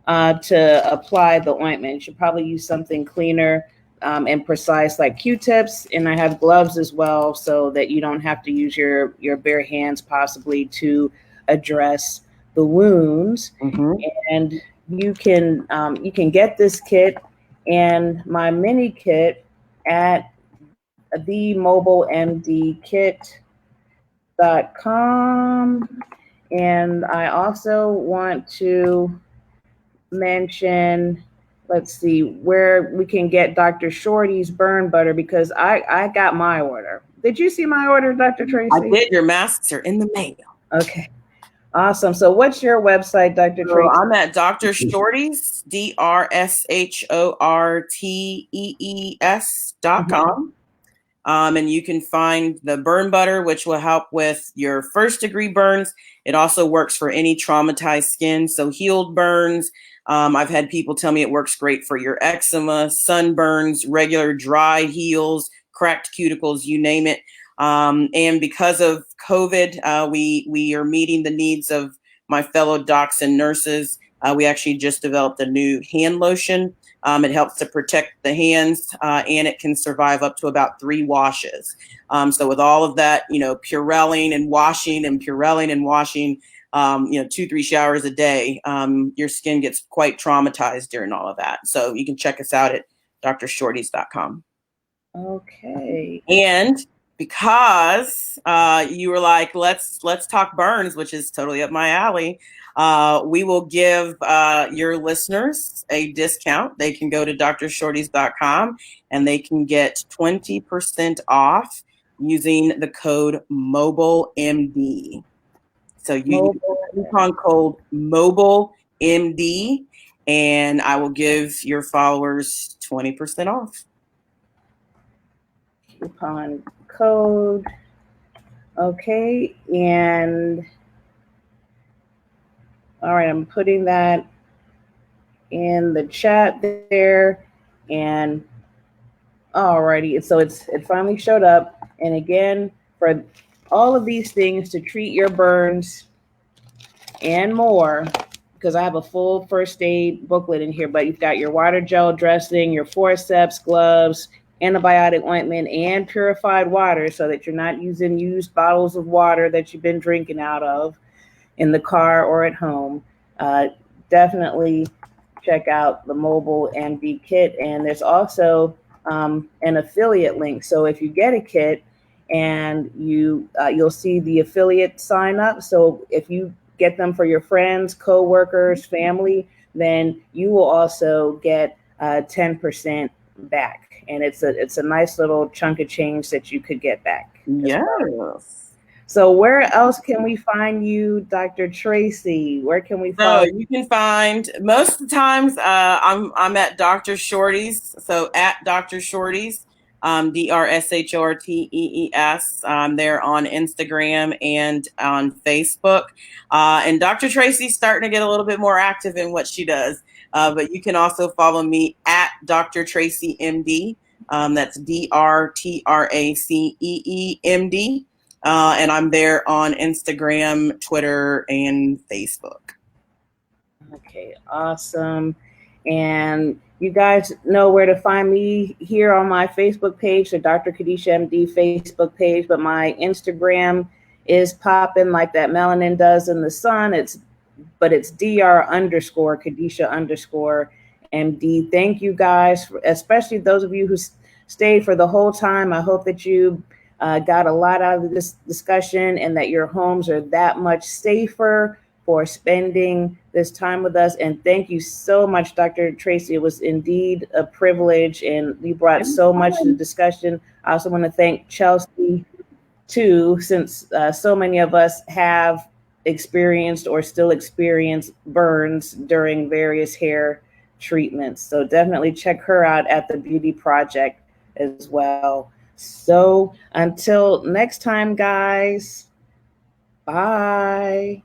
to apply the ointment. You should probably use something cleaner and precise like Q-tips. And I have gloves as well so that you don't have to use your bare hands possibly to address the wounds. And you can get this kit and my mini kit at themobilemdkit.com. And I also want to mention, let's see, where we can get Dr. Shorty's burn butter because I got my order. Did you see my order, Dr. Tracee? I did. Your masks are in the mail. Okay. Awesome. So what's your website, Dr. Tracee? I'm at Dr. Shorty's, DrShortees.com. And you can find the burn butter, which will help with your first degree burns. It also works for any traumatized skin. So healed burns. I've had people tell me it works great for your eczema, sunburns, regular dry heals, cracked cuticles, you name it. And because of COVID, we are meeting the needs of my fellow docs and nurses. We actually just developed a new hand lotion It helps to protect the hands, and it can survive up to about 3 washes. So with all of that, Purelling and washing and Purelling and washing, 2-3 showers a day, your skin gets quite traumatized during all of that. So you can check us out at drshorties.com. Okay. And because you were like, let's talk burns, which is totally up my alley, we will give your listeners a discount. They can go to drshorties.com and they can get 20% off using the code MOBILEMD. So you use coupon code MOBILEMD, and I will give your followers 20% off. Coupon code. Okay, and all right, I'm putting that in the chat there, and alrighty, so it finally showed up. And again, for all of these things to treat your burns and more, because I have a full first aid booklet in here, but you've got your water gel dressing, your forceps, gloves, antibiotic ointment, and purified water, so that you're not using used bottles of water that you've been drinking out of in the car or at home. Definitely check out the Mobile MD kit. And there's also an affiliate link. So if you get a kit and you'll see the affiliate sign up. So if you get them for your friends, coworkers, family, then you will also get 10% back. And it's a nice little chunk of change that you could get back. Yes. So where else can we find you, Dr. Tracee? Where can we So find you can find, most of the times I'm at Dr. Shorties. So at Dr. Shorties, DRSHORTEES. They're on Instagram and on Facebook. And Dr. Tracee's starting to get a little bit more active in what she does. But you can also follow me at Dr. Tracee MD. That's DRTRACEEMD. And I'm there on Instagram, Twitter, and Facebook. Okay, awesome. And you guys know where to find me here on my Facebook page, the Dr. Khadisha MD Facebook page, but my Instagram is popping like that melanin does in the sun. It's Dr_Khadisha_MD. Thank you guys, especially those of you who stayed for the whole time. I hope that you got a lot out of this discussion and that your homes are that much safer for spending this time with us. And thank you so much, Dr. Tracee. It was indeed a privilege, and you brought so much to the discussion. I also want to thank Chelsea, too, since so many of us have experienced or still experience burns during various hair treatments. So definitely check her out at the Beauty Project as well. So until next time, guys, bye.